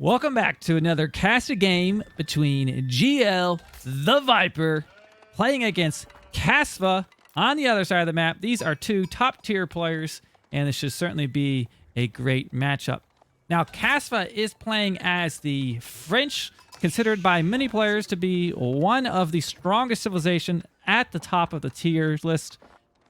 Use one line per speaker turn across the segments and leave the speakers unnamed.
Welcome back to another casted game between GL, the Viper, playing against Kasva on the other side of the map. These are two top-tier players, and this should certainly be a great matchup. Now, Kasva is playing as the French, considered by many players to be one of the strongest civilization at the top of the tiers list,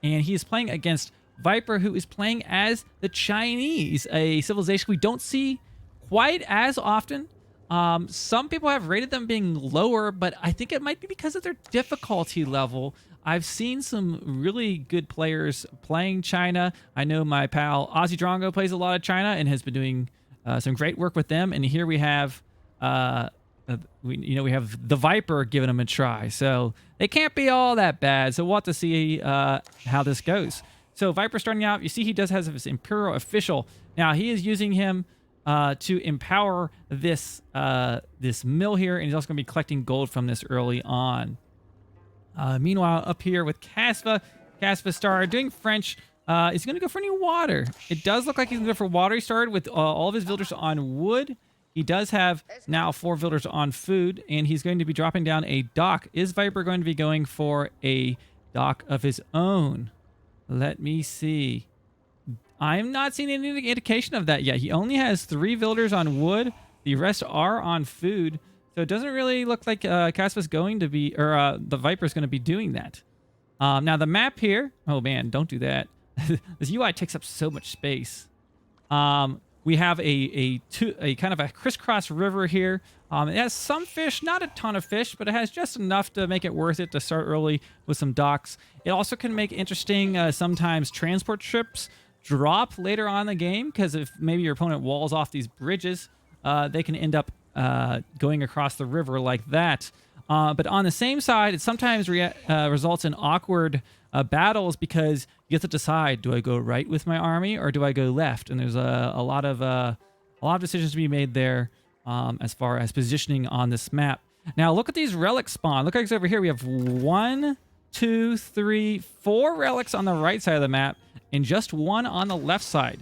and he is playing against Viper, who is playing as the Chinese, a civilization we don't see quite as often. Some people have rated them being lower, but I think it might be because of their difficulty level. I've seen some really good players playing China. I know my pal Ozzy Drongo plays a lot of China and has been doing some great work with them. And here we have, we have the Viper giving them a try. So they can't be all that bad. So we'll have to see how this goes. So Viper starting out, you see he does have his Imperial Official. Now he is using him to empower this this mill here, and he's also going to be collecting gold from this early on. Meanwhile, up here with Kasva started doing French. He's going to go for any water. It does look like he's going to go for water. He started with all of his villagers on wood. He does have now 4 villagers on food, and he's going to be dropping down a dock. Is Viper going to be going for a dock of his own? Let me see. I'm not seeing any indication of that yet. He only has 3 villagers on wood. The rest are on food. So it doesn't really look like Kasva's going to be, or the Viper's going to be doing that. Now the map here, oh man, don't do that. This UI takes up so much space. We have a kind of a crisscross river here. It has some fish, not a ton of fish, but it has just enough to make it worth it to start early with some docks. It also can make interesting sometimes transport trips drop later on in the game, because if maybe your opponent walls off these bridges, they can end up going across the river like that. But on the same side, it sometimes results in awkward battles, because you have to decide, do I go right with my army or do I go left? And there's a lot of decisions to be made there as far as positioning on this map. Now look at these relics spawn. Look like over here we have 1, 2, 3, 4 relics on the right side of the map, and just 1 on the left side.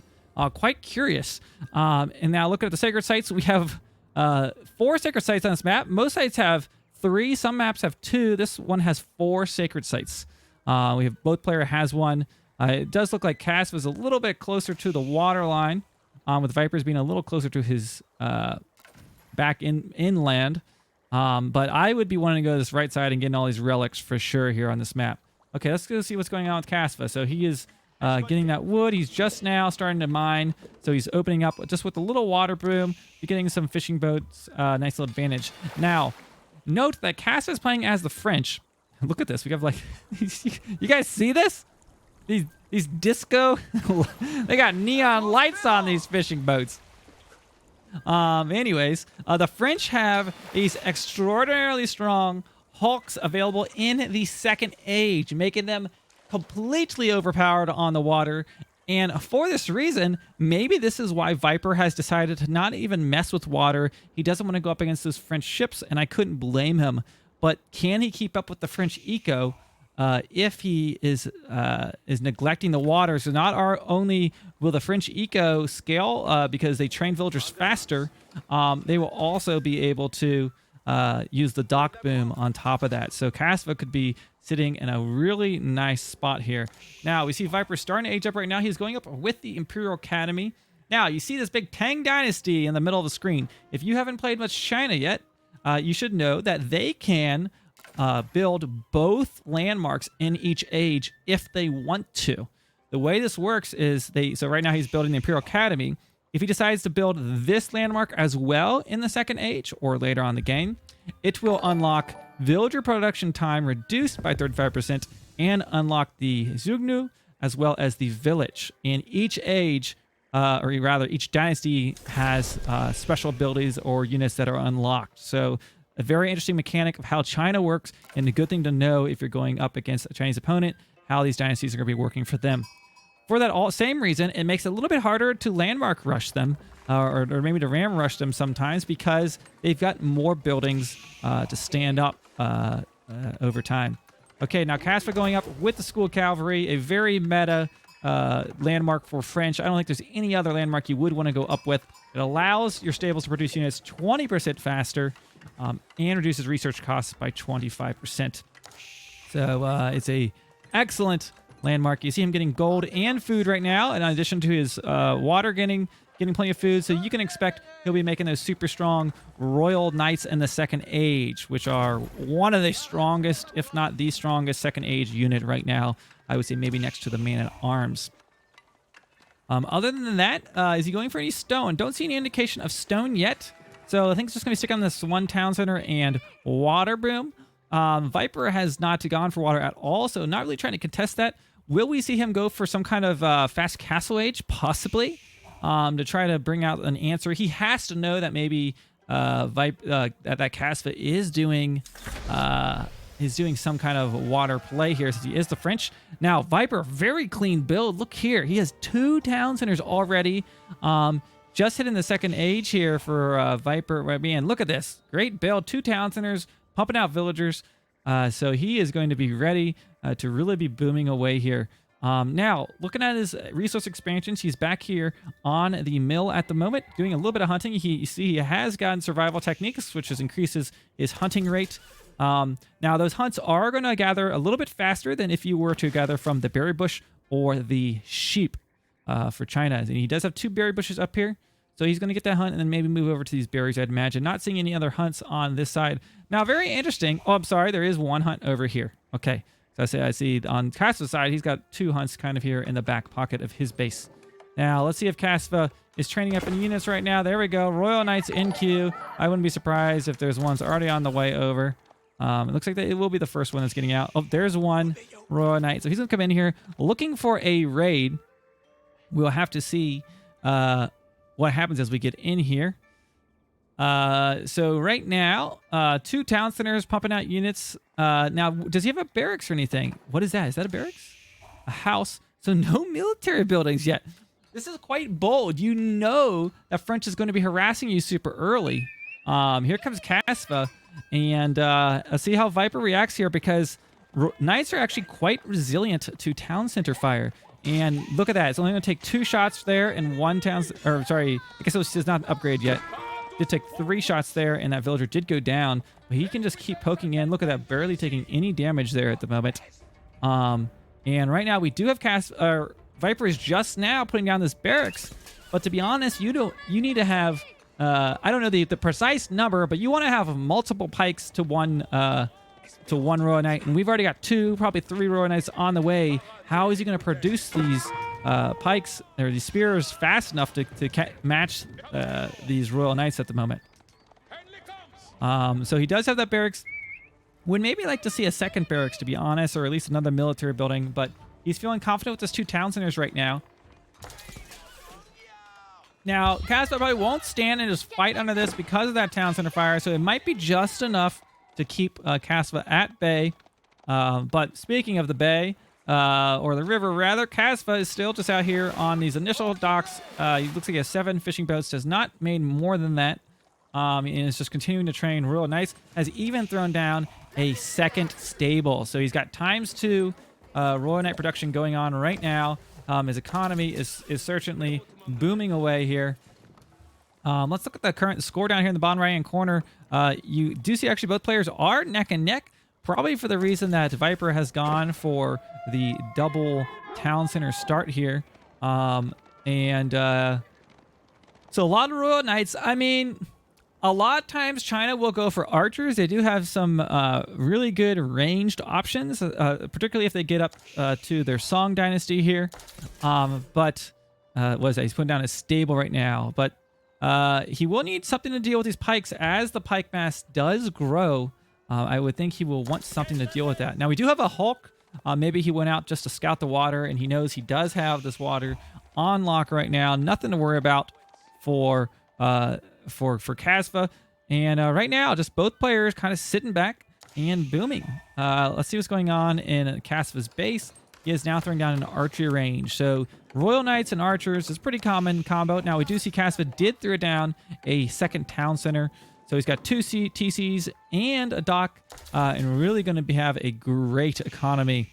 Quite curious. And now look at the sacred sites. We have 4 sacred sites on this map. Most sites have 3. Some maps have 2. This one has 4 sacred sites. We have both player has 1. It does look like Kasva is a little bit closer to the water line, with Vipers being a little closer to his back inland. But I would be wanting to go to this right side and getting all these relics for sure here on this map. Okay, let's go see what's going on with Kasva. So he is getting that wood. He's just now starting to mine. So he's opening up just with a little water broom, getting some fishing boats. Nice little advantage. Now, note that Kasva is playing as the French. Look at this. We have like, you guys see this? These disco, they got neon lights on these fishing boats. Anyways, the French have these extraordinarily strong hulks available in the second age, making them completely overpowered on the water. And for this reason, maybe this is why Viper has decided to not even mess with water. He doesn't want to go up against those French ships, and I couldn't blame him. But can he keep up with the French eco if he is neglecting the water? So not only will the French eco scale because they train villagers faster, they will also be able to use the dock boom on top of that. So Kasva could be sitting in a really nice spot here. Now we see Viper starting to age up right now. He's going up with the Imperial Academy. Now you see this big Tang Dynasty in the middle of the screen. If you haven't played much China yet, you should know that they can build both landmarks in each age if they want to. The way this works is so right now he's building the Imperial Academy. If he decides to build this landmark as well in the second age or later on in the game, it will unlock villager production time reduced by 35% and unlock the Zugnu as well as the village. In each age, or rather each dynasty has special abilities or units that are unlocked. So a very interesting mechanic of how China works, and a good thing to know if you're going up against a Chinese opponent, how these dynasties are going to be working for them. For that same reason, it makes it a little bit harder to landmark rush them, or maybe to ram rush them sometimes, because they've got more buildings to stand up over time. Okay, now Kasva going up with the School Cavalry, a very meta landmark for French. I don't think there's any other landmark you would want to go up with. It allows your stables to produce units 20% faster and reduces research costs by 25%. So it's a excellent landmark. You see him getting gold and food right now, in addition to his water getting plenty of food. So you can expect he'll be making those super strong Royal Knights in the Second Age, which are one of the strongest, if not the strongest, Second Age unit right now. I would say maybe next to the Man-at-Arms. Other than that, is he going for any stone? Don't see any indication of stone yet. So I think it's just going to be sticking on this one town center and water boom. Viper has not gone for water at all, so not really trying to contest that. Will we see him go for some kind of fast castle age? Possibly. To try to bring out an answer. He has to know that maybe that Kasva is doing some kind of water play here, since he is the French. Now, Viper, very clean build. Look here. He has 2 town centers already. Just hitting the Second Age here for Viper. Man, look at this. Great build. 2 town centers, pumping out villagers. So he is going to be ready to really be booming away here. Now, looking at his resource expansions, he's back here on the mill at the moment, doing a little bit of hunting. You see he has gotten survival techniques, which increases his hunting rate. Now, those hunts are going to gather a little bit faster than if you were to gather from the berry bush or the sheep for China. And he does have 2 berry bushes up here. So he's going to get that hunt and then maybe move over to these berries, I'd imagine. Not seeing any other hunts on this side. Now, very interesting. Oh, I'm sorry. There is 1 hunt over here. Okay. So I see on Kasva's side, he's got 2 hunts kind of here in the back pocket of his base. Now, let's see if Kasva is training up in units right now. There we go. Royal Knights in queue. I wouldn't be surprised if there's ones already on the way over. It looks like it will be the first one that's getting out. Oh, there's 1 Royal Knight. So he's going to come in here looking for a raid. We'll have to see what happens as we get in here. So right now, 2 town centers pumping out units. Now, does he have a barracks or anything? What is that? Is that a barracks? A house? So no military buildings yet. This is quite bold. You know that French is going to be harassing you super early. Here comes Kasva. And let's see how Viper reacts here, because Knights are actually quite resilient to town center fire. And look at that. It's only going to take 2 shots there and 1 town... Or, sorry. I guess it was not an upgrade yet. Did take 3 shots there, and that villager did go down. But he can just keep poking in. Look at that. Barely taking any damage there at the moment. And right now, we do have Viper is just now putting down this barracks. But to be honest, you need to have... I don't know the precise number, but you want to have multiple pikes to one Royal Knight, and we've already got 2, probably 3 Royal Knights on the way. How is he going to produce these pikes or these spears fast enough to match these Royal Knights at the moment? So he does have that barracks. Would maybe like to see a second barracks, to be honest, or at least another military building, but he's feeling confident with his 2 town centers right now. Now, Kasva probably won't stand and just fight under this because of that town center fire, so it might be just enough to keep Kasva at bay. But speaking of the bay, or the river rather, Kasva is still just out here on these initial docks. He looks like he has 7 fishing boats, has not made more than that. And is just continuing to train Royal Knights. Has even thrown down a second stable. So he's got ×2 Royal Knight production going on right now. His economy is certainly booming away here. Let's look at the current score down here in the bottom right-hand corner. You do see actually both players are neck and neck, probably for the reason that Viper has gone for the double town center start here. So a lot of Royal Knights, I mean, a lot of times China will go for archers. They do have some really good ranged options, particularly if they get up to their Song dynasty here. He's putting down a stable right now, but he will need something to deal with these pikes as the pike mass does grow. I would think he will want something to deal with that. Now we do have a Hulk. Maybe he went out just to scout the water, and he knows he does have this water on lock right now. Nothing to worry about for Kasva. And right now, just both players kind of sitting back and booming. Let's see what's going on in Kasva's base. He is now throwing down an archery range. So Royal Knights and archers is pretty common combo. Now we do see Kasva did throw down a second town center. So he's got 2 TCs and a dock, and really going to have a great economy.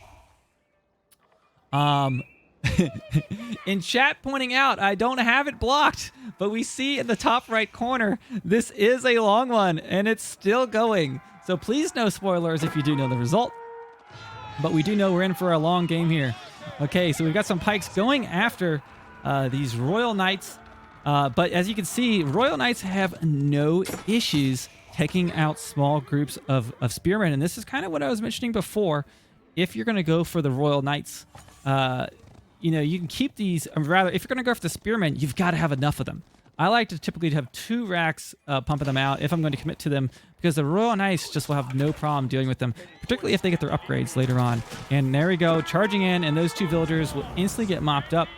In chat pointing out, I don't have it blocked, but we see in the top right corner, this is a long one, and it's still going. So please no spoilers if you do know the result. But we do know we're in for a long game here. Okay, so we've got some pikes going after these Royal Knights. But as you can see, Royal Knights have no issues taking out small groups of spearmen. And this is kind of what I was mentioning before. If you're going to go for the Royal Knights, you know, you can keep these, or rather, if you're going to go for the spearmen, you've got to have enough of them. I like to typically have 2 racks pumping them out if I'm going to commit to them, because the Royal Knights just will have no problem dealing with them, particularly if they get their upgrades later on. And there we go, charging in, and those 2 villagers will instantly get mopped up.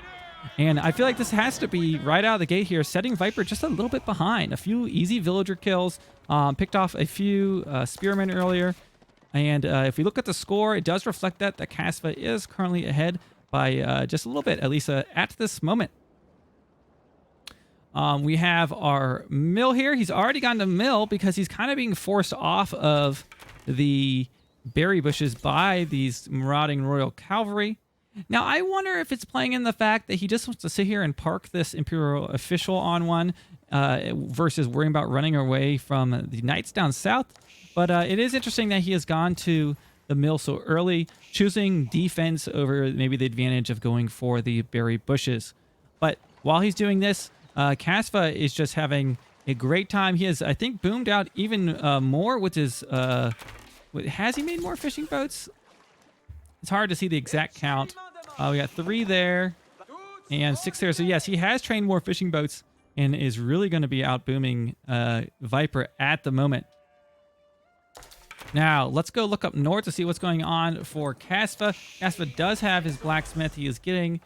And I feel like this has to be right out of the gate here, setting Viper just a little bit behind. A few easy villager kills, picked off a few spearmen earlier. And if we look at the score, it does reflect that Kasva is currently ahead by just a little bit, at least at this moment. We have our mill here. He's already gone to mill because he's kind of being forced off of the berry bushes by these marauding royal cavalry. Now, I wonder if it's playing in the fact that he just wants to sit here and park this imperial official on one versus worrying about running away from the knights down south. But it is interesting that he has gone to the mill so early, choosing defense over maybe the advantage of going for the berry bushes. But while he's doing this, Kasva is just having a great time. He has, I think, boomed out even more with his... has he made more fishing boats? It's hard to see the exact count. We got 3 there and 6 there. So yes, he has trained more fishing boats and is really going to be out booming Viper at the moment. Now, let's go look up north to see what's going on for Kasva. Kasva does have his blacksmith. He is getting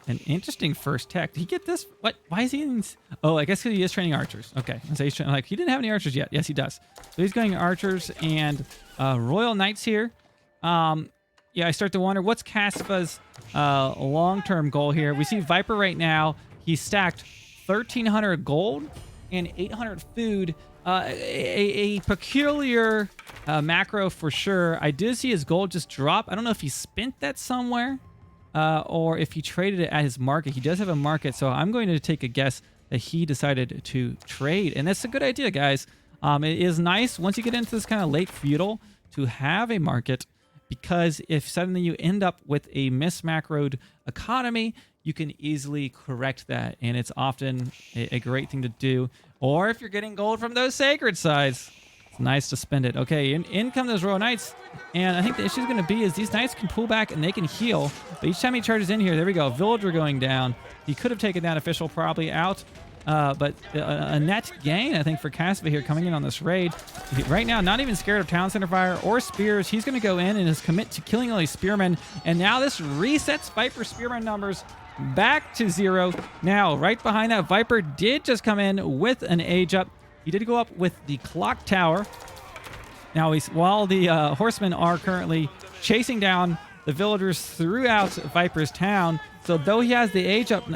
an interesting first tech. Did he get this? What? Why is he in... Oh, I guess because he is training archers. Okay. So he's like, he didn't have any archers yet. Yes, he does. So he's going archers and Royal Knights here. Yeah, I start to wonder, what's Kasva's long-term goal here? We see Viper right now. He's stacked 1,300 gold and 800 food. A peculiar macro for sure. I did see his gold just drop. I don't know if he spent that somewhere or if he traded it at his market. He does have a market, so I'm going to take a guess that he decided to trade. And that's a good idea, guys. It is nice once you get into this kind of late feudal to have a market, because if suddenly you end up with a mismacroed economy, you can easily correct that, and it's often a great thing to do. Or if you're getting gold from those sacred sides, it's nice to spend it. Okay, in come those Royal Knights, and I think the issue is going to be is these Knights can pull back and they can heal, but each time he charges in here, there we go, villager going down. He could have taken that official probably out, but a net gain, I think, for Kasva here coming in on this raid. Right now, not even scared of Town Center Fire or Spears. He's going to go in and is commit to killing all these Spearmen, and now this resets Viper Spearman numbers back to 0. Now, right behind that, Viper did just come in with an age up. He did go up with the clock tower. Now, while the horsemen are currently chasing down the villagers throughout Viper's town, so though he has the age up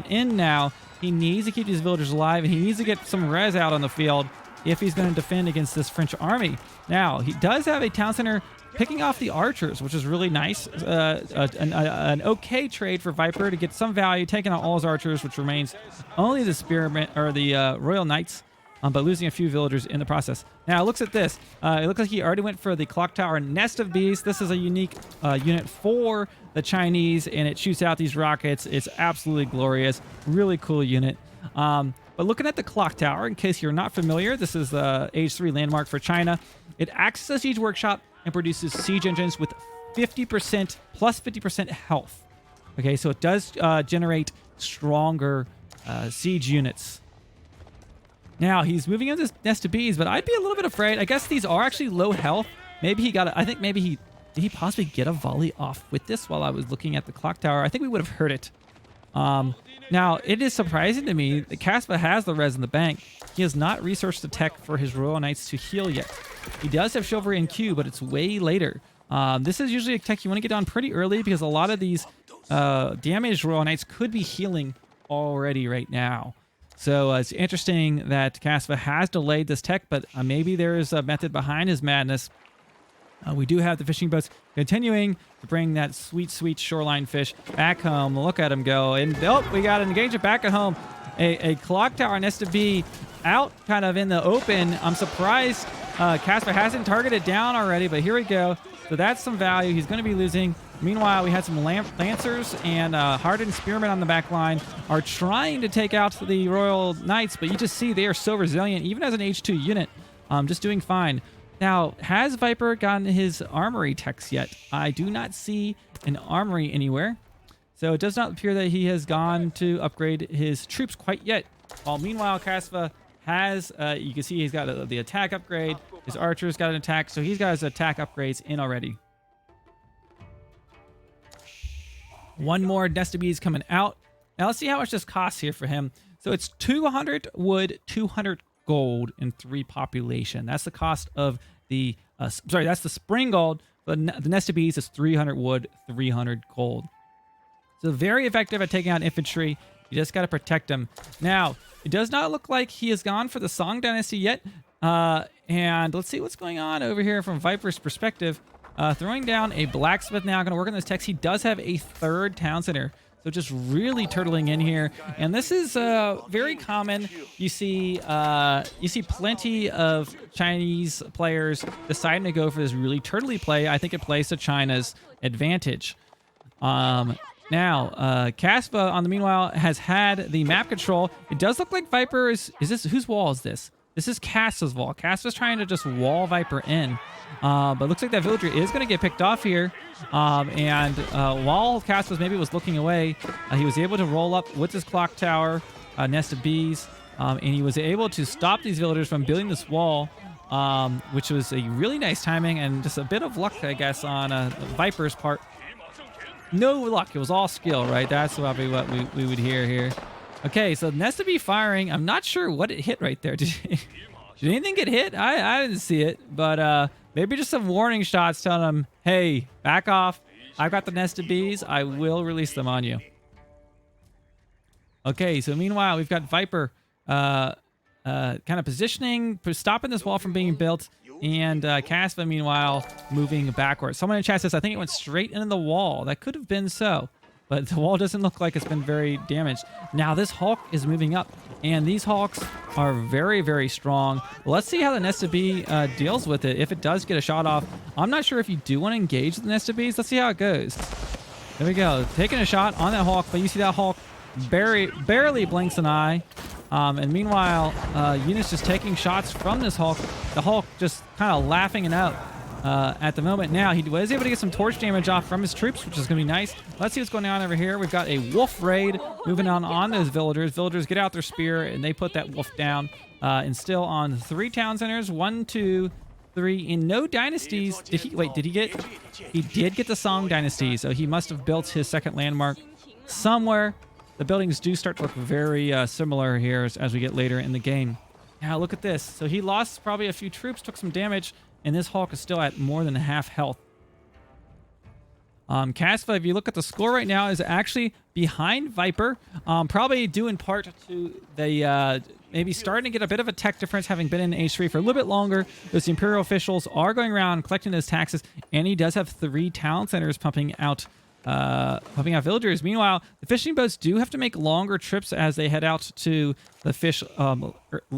in now, he needs to keep these villagers alive, and he needs to get some res out on the field if he's going to defend against this French army. Now, he does have a town center picking off the archers, which is really nice. An okay trade for Viper to get some value, taking out all his archers, which remains only the spearmen or the Royal Knights, but losing a few villagers in the process. Now, it looks at this. It looks like he already went for the clock tower nest of bees. This is a unique unit for the Chinese, and it shoots out these rockets. It's absolutely glorious. Really cool unit. But looking at the clock tower, in case you're not familiar, this is the Age 3 landmark for China. It acts as a siege workshop and produces siege engines with 50% plus 50% health. Okay, so it does generate stronger siege units. Now, he's moving into this nest of bees, but I'd be a little bit afraid. I guess these are actually low health. Maybe he got I think maybe did he possibly get a volley off with this while I was looking at the clock tower? I think we would have heard it. Now, it is surprising to me that Kasva has the res in the bank. He has not researched the tech for his Royal Knights to heal yet. He does have Chivalry and Q, but it's way later. This is usually a tech you want to get on pretty early because a lot of these damaged Royal Knights could be healing already right now. So it's interesting that Kasva has delayed this tech, but maybe there is a method behind his madness. We do have the fishing boats continuing to bring that sweet, sweet shoreline fish back home. Look at them go. And, oh, we got an engagement back at home. A clock tower needs to be out kind of in the open. I'm surprised Kasva hasn't targeted down already, but here we go. So that's some value. He's going to be losing. Meanwhile, we had some Lancers and Hardened Spearmen on the back line are trying to take out the Royal Knights, but you just see they are so resilient, even as an H2 unit, just doing fine. Now, has Viper gotten his armory text yet? I do not see an armory anywhere. So it does not appear that he has gone to upgrade his troops quite yet. While meanwhile, Kasva has, you can see he's got the attack upgrade. His archers got an attack, so he's got his attack upgrades in already. One more Nest of Bees coming out. Now let's see how much this costs here for him. So it's 200 wood, 200 gold, and 3 population. That's the cost of the, sorry, that's the spring gold. But the Nest of Bees is 300 wood, 300 gold. So very effective at taking out infantry. You just got to protect them. Now, it does not look like he has gone for the Song Dynasty yet. And let's see what's going on over here from Viper's perspective. Throwing down a blacksmith now. Going to work on this text. He does have a 3rd town center. So just really turtling in here. And this is very common. You see plenty of Chinese players deciding to go for this really turtly play. I think it plays to China's advantage. Now, Kasva, on the meanwhile, has had the map control. It does look like Viper is this, whose wall is this? This is Kasva's wall. Kasva's trying to just wall Viper in. But looks like that villager is going to get picked off here. And while Kasva maybe was looking away, he was able to roll up with his clock tower, Nest of Bees, and he was able to stop these villagers from building this wall, which was a really nice timing and just a bit of luck, I guess, on Viper's part. No luck. It was all skill, right? That's probably what we would hear here. Okay, so Nest of Bee firing. I'm not sure what it hit right there. Did anything get hit? I didn't see it, but maybe just some warning shots telling them, hey, back off. I've got the Nest of Bees. I will release them on you. Okay, so meanwhile, we've got Viper kind of positioning, stopping this wall from being built, and Kasva, meanwhile, moving backwards. Someone in chat says, I think it went straight into the wall. That could have been so, but the wall doesn't look like it's been very damaged. Now, this Hulk is moving up, and these Hulks are very, very strong. Let's see how the Nest of Bee deals with it. If it does get a shot off, I'm not sure if you do want to engage the Nest of Bees. Let's see how it goes. There we go. Taking a shot on that Hulk, but you see that Hulk barely blinks an eye. And meanwhile, units just taking shots from this Hulk. The Hulk just kind of laughing it out at the moment. Now, he was able to get some torch damage off from his troops, which is going to be nice. Let's see what's going on over here. We've got a wolf raid moving on those villagers. Villagers get out their spear, and they put that wolf down. And still on 3 town centers. 1, 2, 3. In no dynasties. Did he get? He did get the Song Dynasty, so he must have built his 2nd landmark somewhere. The buildings do start to look very similar here as we get later in the game. Now, look at this. So he lost probably a few troops, took some damage, and this Hulk is still at more than half health. Kasva, if you look at the score right now, is actually behind Viper. Probably due in part to the maybe starting to get a bit of a tech difference, having been in H3 for a little bit longer. Those Imperial officials are going around collecting those taxes, and he does have 3 town centers pumping out villagers. Meanwhile, the fishing boats do have to make longer trips as they head out to the fish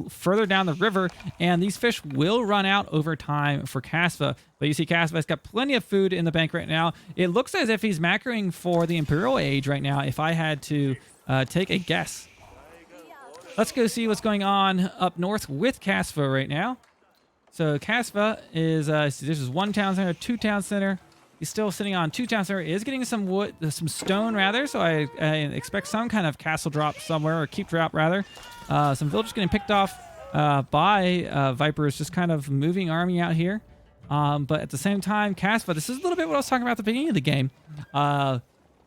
further down the river, and these fish will run out over time for Kasva. But you see Kasva's got plenty of food in the bank right now. It looks as if he's macroing for the Imperial Age right now, if I had to take a guess. Let's go see what's going on up north with Kasva right now. So Kasva is, this is 1 town center, 2 town center. He's still sitting on 2 town center. He is getting some wood, some stone rather. So I expect some kind of castle drop somewhere, or keep drop rather. Some villagers getting picked off by Vipers, just kind of moving army out here. But at the same time, Kasva, this is a little bit what I was talking about at the beginning of the game.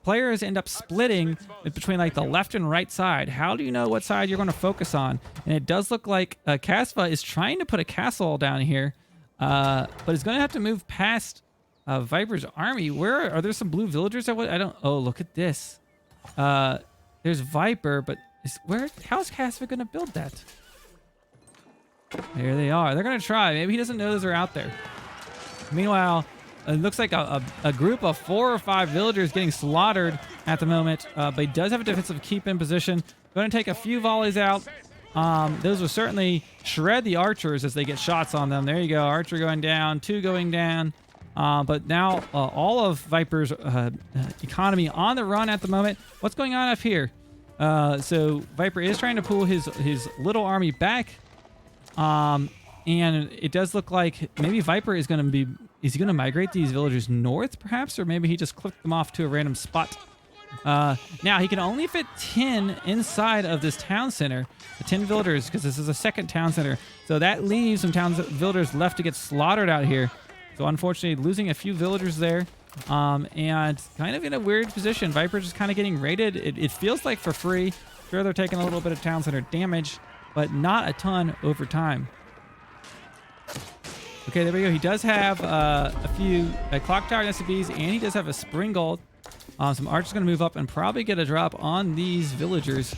Players end up splitting between like the left and right side. How do you know what side you're going to focus on? And it does look like Kasva is trying to put a castle down here, but it's going to have to move past Viper's army. Where are there some blue villagers? I don't. Oh, look at this. There's Viper, but how's Kasva gonna build that? There they are. They're gonna try. Maybe he doesn't know those are out there. Meanwhile, it looks like a group of 4 or 5 villagers getting slaughtered at the moment, but he does have a defensive keep in position. Going to take a few volleys out. Those will certainly shred the archers as they get shots on them. There you go. Archer going down, 2 going down. But now all of Viper's economy on the run at the moment. What's going on up here? So Viper is trying to pull his little army back. And it does look like maybe Viper is going to be... Is he going to migrate these villagers north, perhaps? Or maybe he just clicked them off to a random spot. Now, he can only fit 10 inside of this town center. The 10 villagers, because this is a second town center. So that leaves some villagers left to get slaughtered out here. So unfortunately, losing a few villagers there. And kind of in a weird position. Viper just kind of getting raided. It feels like for free. Sure, they're taking a little bit of town center damage, but not a ton over time. Okay, there we go. He does have a few clock tower SCBs, and he does have a spring gold. Some archers going to move up and probably get a drop on these villagers.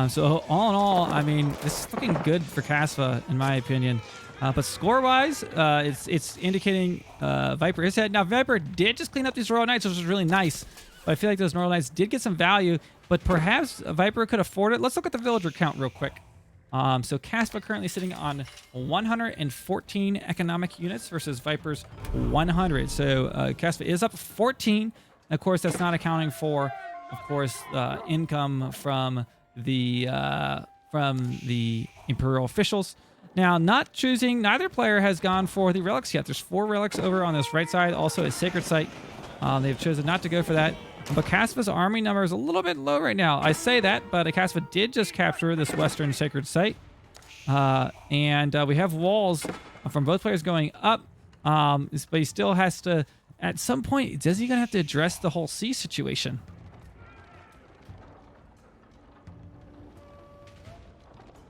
So all in all, I mean, this is looking good for Kasva, in my opinion. But score-wise, it's indicating Viper is ahead. Now, Viper did just clean up these Royal Knights, which was really nice. But I feel like those Royal Knights did get some value, but perhaps Viper could afford it. Let's look at the villager count real quick. So Kasva currently sitting on 114 economic units versus Viper's 100. So Kasva is up 14. Of course, that's not accounting for, of course, income from the Imperial officials. Now, not choosing, neither player has gone for the relics yet. There's 4 relics over on this right side, also a sacred site. They've chosen not to go for that. But Kasva's army number is a little bit low right now. I say that, but Kasva did just capture this western sacred site. And we have walls from both players going up. But he still has to, at some point, is he going to have to address the whole sea situation?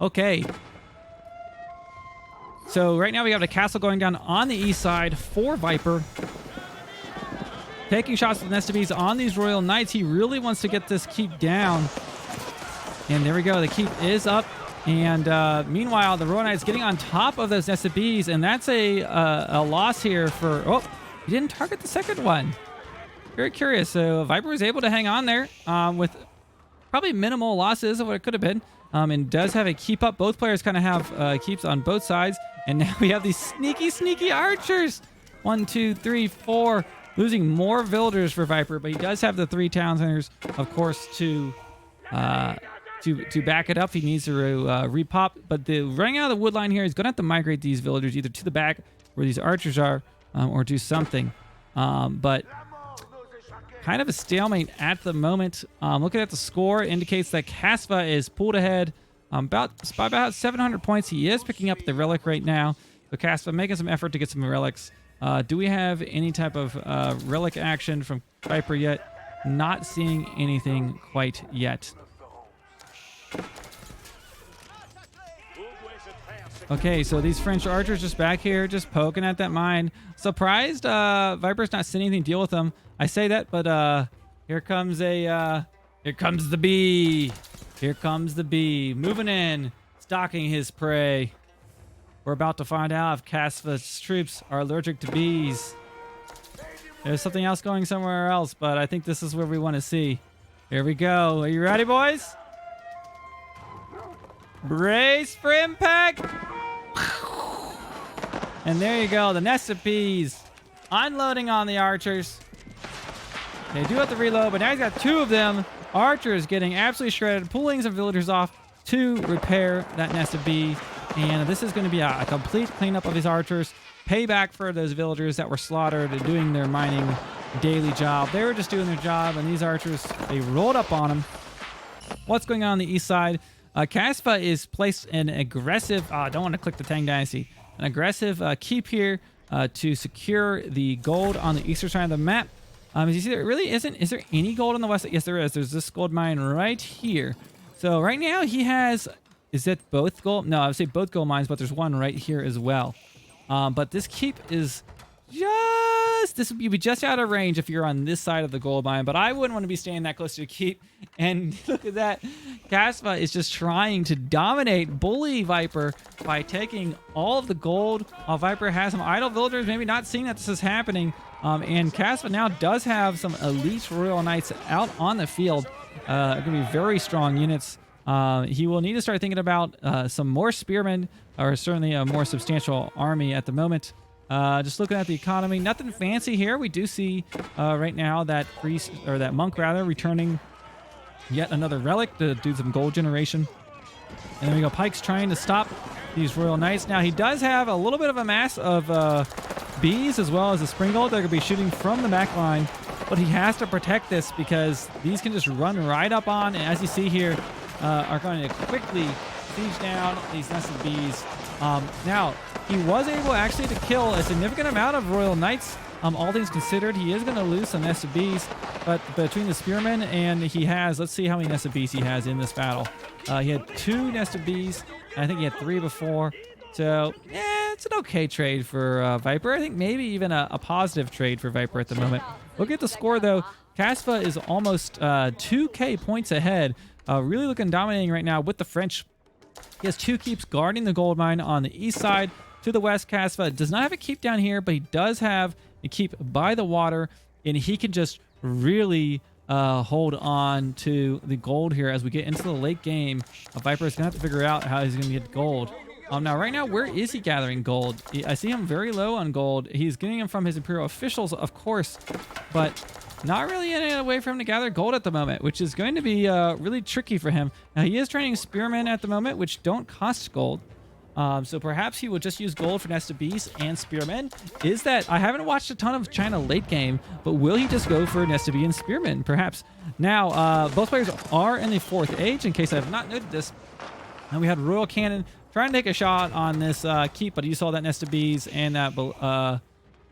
Okay. So right now we have a castle going down on the east side for Viper. Taking shots with STBs on these Royal Knights. He really wants to get this keep down. And there we go. The keep is up. And meanwhile, the Royal Knights getting on top of those STBs. And that's a loss here for... Oh, he didn't target the second one. Very curious. So Viper was able to hang on there with probably minimal losses of what it could have been. And does have a keep up. Both players kind of have keeps on both sides. And now we have these sneaky archers. 1, 2, 3, 4... Losing more villagers for Viper, but he does have the 3 town centers, of course, to back it up. He needs to repop. But the running out of the wood line here, he's going to have to migrate these villagers either to the back where these archers are, or do something. But kind of a stalemate at the moment. Looking at the score, indicates that Kasva is pulled ahead by about 700 points. He is picking up the relic right now. So Kasva making some effort to get some relics. Do we have any type of relic action from Viper yet? Not seeing anything quite yet. Okay, so these French archers just back here, just poking at that mine. Surprised Viper's not sending anything to deal with them. I say that, but here comes the bee. Here comes the bee. Moving in, stalking his prey. We're about to find out if Kasva's troops are allergic to bees. There's something else going somewhere else, but I think this is where we want to see. Here we go. Are you ready, boys? Brace for impact. And there you go. The nest of bees unloading on the archers. They do have to reload, but now he's got 2 of them. Archers getting absolutely shredded, pulling some villagers off to repair that nest of bees. And this is going to be a complete cleanup of his archers. Payback for those villagers that were slaughtered and doing their mining daily job. They were just doing their job, and these archers, they rolled up on them. What's going on the east side? Kasva is placed an aggressive... I don't want to click the Tang Dynasty. An aggressive keep here to secure the gold on the eastern side of the map. As you see, there really isn't... Is there any gold on the west? Yes, there is. There's this gold mine right here. So right now he has... Is that both gold? No, I would say both gold mines, but there's one right here as well. But this keep is this would be just out of range if you're on this side of the gold mine, but I wouldn't want to be staying that close to a keep. And look at that. Kasva is just trying to dominate, bully Viper by taking all of the gold. Viper has some idle villagers, maybe not seeing that this is happening. And Kasva now does have some elite Royal Knights out on the field. Going to be very strong units. He will need to start thinking about some more spearmen, or certainly a more substantial army at the moment. Just looking at the economy, nothing fancy here. We do see right now that priest, or that monk rather, returning yet another relic to do some gold generation. And there we go. Pike's trying to stop these Royal Knights. Now he does have a little bit of a mass of bees as well as a springald. They're going to be shooting from the back line, but he has to protect this because these can just run right up on, and as you see here, are going to quickly siege down these nested bees. Now, he was able actually to kill a significant amount of Royal Knights. All things considered, he is going to lose some nested bees, but between the spearmen and he has, let's see how many nested bees he has in this battle. He had 2 nested bees. I think he had 3 before. So, it's an okay trade for Viper. I think maybe even a positive trade for Viper at the moment. Look at the score, though. Kasva is almost 2k points ahead. Really looking dominating right now with the French. He has 2 keeps guarding the gold mine on the east side. To the west, Kasva does not have a keep down here, but he does have a keep by the water, and he can just really hold on to the gold here as we get into the late game. Viper is going to have to figure out how he's going to get gold. Now, right now, where is he gathering gold? I see him very low on gold. He's getting them from his Imperial officials, of course, but not really any way for him to gather gold at the moment, which is going to be really tricky for him. Now, he is training spearmen at the moment, which don't cost gold. So perhaps he will just use gold for nested bees and spearmen. I haven't watched a ton of China late game, but will he just go for nested bee and spearmen? Perhaps. Now, both players are in the 4th age, in case I have not noted this. And we had Royal Cannon trying to take a shot on this keep, but you saw that nested bees and that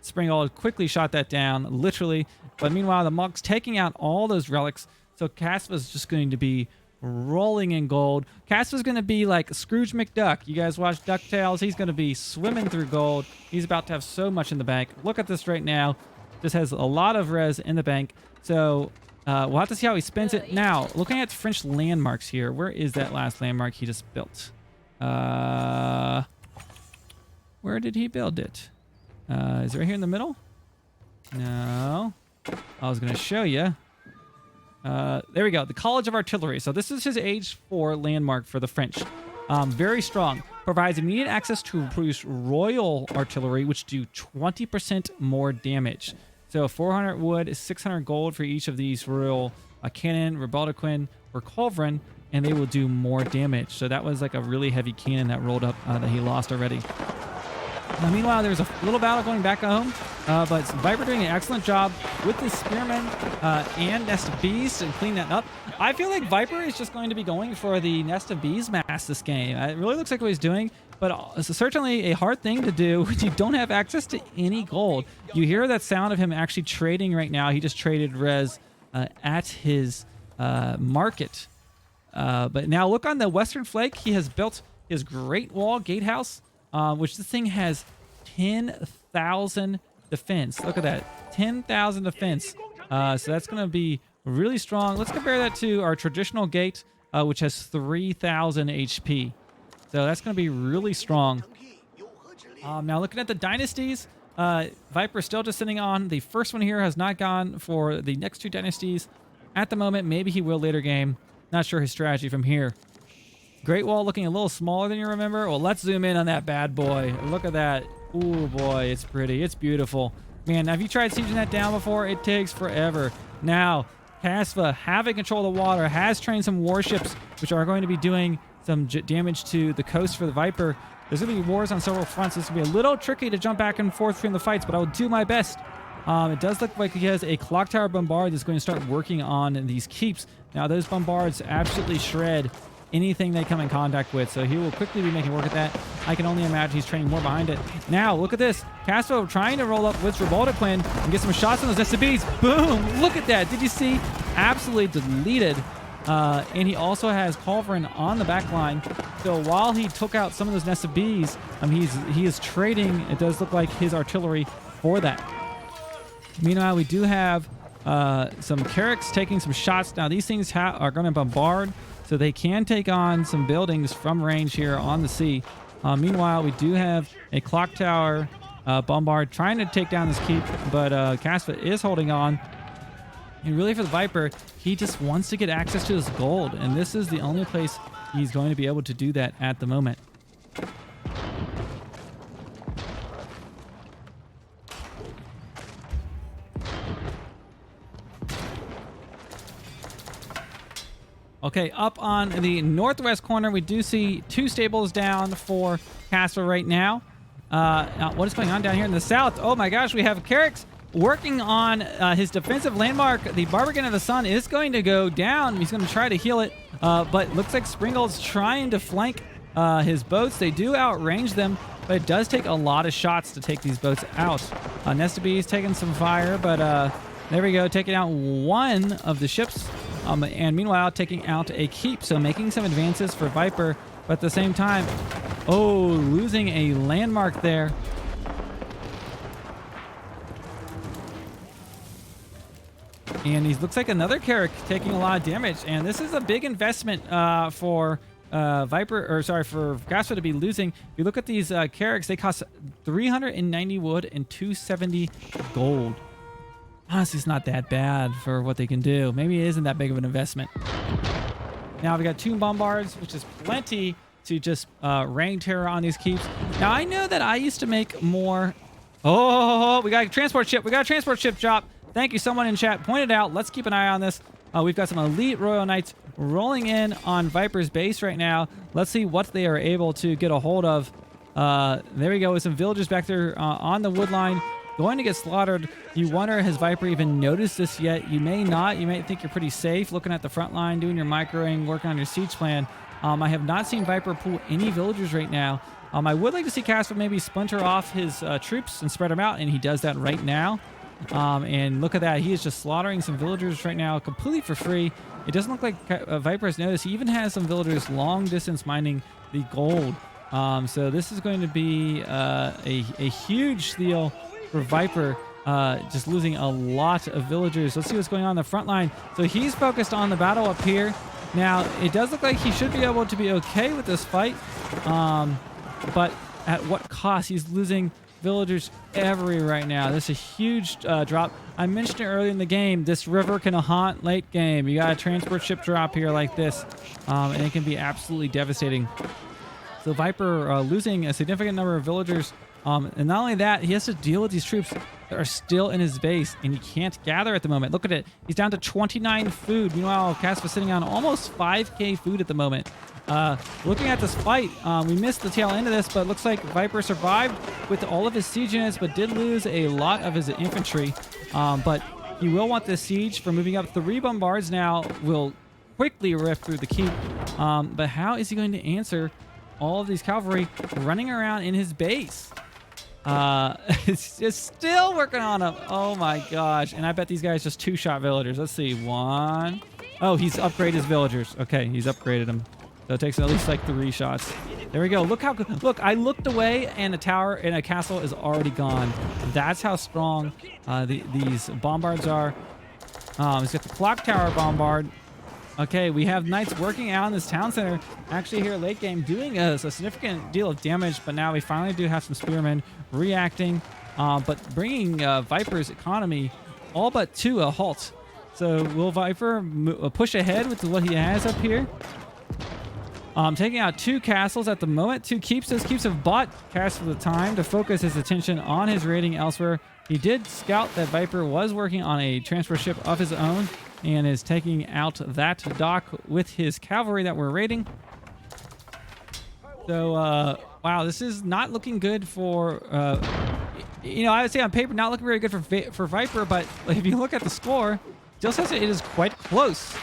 springald quickly shot that down, literally. But meanwhile, the monk's taking out all those relics. So Kasva's just going to be rolling in gold. Kasva's going to be like Scrooge McDuck. You guys watch DuckTales? He's going to be swimming through gold. He's about to have so much in the bank. Look at this right now. Just has a lot of res in the bank. So we'll have to see how he spends it. Now, looking at French landmarks here. Where is that last landmark he just built? Where did he build it? Is it right here in the middle? No. I was going to show you. There we go. The College of Artillery. So this is his age 4 landmark for the French. Very strong. Provides immediate access to produce royal artillery, which do 20% more damage. So 400 wood, 600 gold for each of these royal cannon, Rebelliquin, or Culverin, and they will do more damage. So that was like a really heavy cannon that rolled up that he lost already. Now, meanwhile, there's a little battle going back home, but Viper doing an excellent job with the spearmen and nest of bees and clean that up. I feel like Viper is just going to be going for the nest of bees mass this game. It really looks like what he's doing, but it's certainly a hard thing to do when you don't have access to any gold. You hear that sound of him actually trading right now. He just traded res at his market. But now look on the western flank. He has built his Great Wall Gatehouse, which this thing has 10,000 defense. Look at that, 10,000 defense. So that's going to be really strong. Let's compare that to our traditional gate, which has 3,000 HP. So that's going to be really strong. Now looking at the dynasties, Viper still just sitting on the first one here, has not gone for the next 2 dynasties at the moment. Maybe he will later game. Not sure his strategy from here. Great Wall looking a little smaller than you remember. Well, let's zoom in on that bad boy. Look at that. Ooh, boy, it's pretty. It's beautiful. Man, have you tried sieging that down before? It takes forever. Now, Kasva, having control of the water, has trained some warships, which are going to be doing some damage to the coast for the Viper. There's going to be wars on several fronts. It's going to be a little tricky to jump back and forth between the fights, but I will do my best. It does look like he has a clock tower bombard that's going to start working on these keeps. Now, those bombards absolutely shred anything they come in contact with, so he will quickly be making work at that. I can only imagine he's training more behind it. Now, look at this. Kasva trying to roll up with Rebelliquin and get some shots on those SCBs. Boom! Look at that. Did you see? Absolutely deleted. And he also has Culverin on the back line. So while he took out some of those nested bees, he is trading, it does look like, his artillery for that. Meanwhile, we do have some Carracks taking some shots. Now, these things are going to bombard, so they can take on some buildings from range here on the sea. Meanwhile, we do have a clock tower bombard trying to take down this keep, but Kasva is holding on. And really for the Viper, he just wants to get access to this gold, and this is the only place he's going to be able to do that at the moment. Okay, up on the northwest corner, we do see 2 stables down for Kasva right now. What is going on down here in the south? Oh my gosh, we have Carracks working on his defensive landmark. The Barbican of the Sun is going to go down. He's going to try to heal it, but looks like Springald's trying to flank his boats. They do outrange them, but it does take a lot of shots to take these boats out. Nesta is taking some fire, but there we go, taking out one of the ships. And meanwhile, taking out a keep, so making some advances for Viper, but at the same time, oh, losing a landmark there. And he looks like another Carrack taking a lot of damage, and this is a big investment for Viper, or sorry, for Kasva to be losing. If you look at these Carracks, they cost 390 wood and 270 gold. Honestly, it's not that bad for what they can do. Maybe it isn't that big of an investment. Now we got 2 bombards, which is plenty to just rain terror on these keeps. Now I know that I used to make more. Oh, we got a transport ship. We got a transport ship drop. Thank you. Someone in chat pointed out. Let's keep an eye on this. We've got some elite Royal Knights rolling in on Viper's base right now. Let's see what they are able to get a hold of. There we go, with some villagers back there on the wood line, going to get slaughtered. You wonder, has Viper even noticed this yet? You may not. You may think you're pretty safe looking at the front line, doing your microing, working on your siege plan. I have not seen Viper pull any villagers right now. I would like to see Kasva maybe splinter off his troops and spread them out, and he does that right now. And look at that. He is just slaughtering some villagers right now completely for free. It doesn't look like Viper has noticed. He even has some villagers long distance mining the gold. So this is going to be a huge steal for Viper, just losing a lot of villagers. Let's see what's going on the front line. So he's focused on the battle up here. Now, it does look like he should be able to be okay with this fight, but at what cost? He's losing villagers everywhere right now. This is a huge drop. I mentioned it earlier in the game. This river can haunt late game. You got a transport ship drop here like this, and it can be absolutely devastating. So Viper losing a significant number of villagers, and not only that, he has to deal with these troops that are still in his base, and he can't gather at the moment. Look at it. He's down to 29 food. Meanwhile, Kasva's sitting on almost 5k food at the moment. Looking at this fight, we missed the tail end of this, but it looks like Viper survived with all of his siege units, but did lose a lot of his infantry. But he will want this siege for moving up. 3 bombards now will quickly rip through the keep. But how is he going to answer all of these cavalry running around in his base? It's just still working on him. Oh my gosh. And I bet these guys just 2-shot villagers. Let's see. 1. Oh, he's upgraded his villagers. Okay, he's upgraded them. So it takes at least like 3 shots. There we go. Look how good. Look, I looked away and a tower and a castle is already gone. That's how strong these bombards are. He's got the clock tower bombard. Okay, we have knights working out in this town center. Actually here late game doing a significant deal of damage, but now we finally do have some spearmen reacting, but bringing Viper's economy all but to a halt. So will Viper push ahead with what he has up here? Taking out 2 castles at the moment, 2 keeps. Those keeps have bought Kasva the time to focus his attention on his raiding elsewhere. He did scout that Viper was working on a transport ship of his own and is taking out that dock with his cavalry that we're raiding. So, wow, this is not looking good for, you know, I would say on paper, not looking very good for Viper, but if you look at the score, still says it is quite close.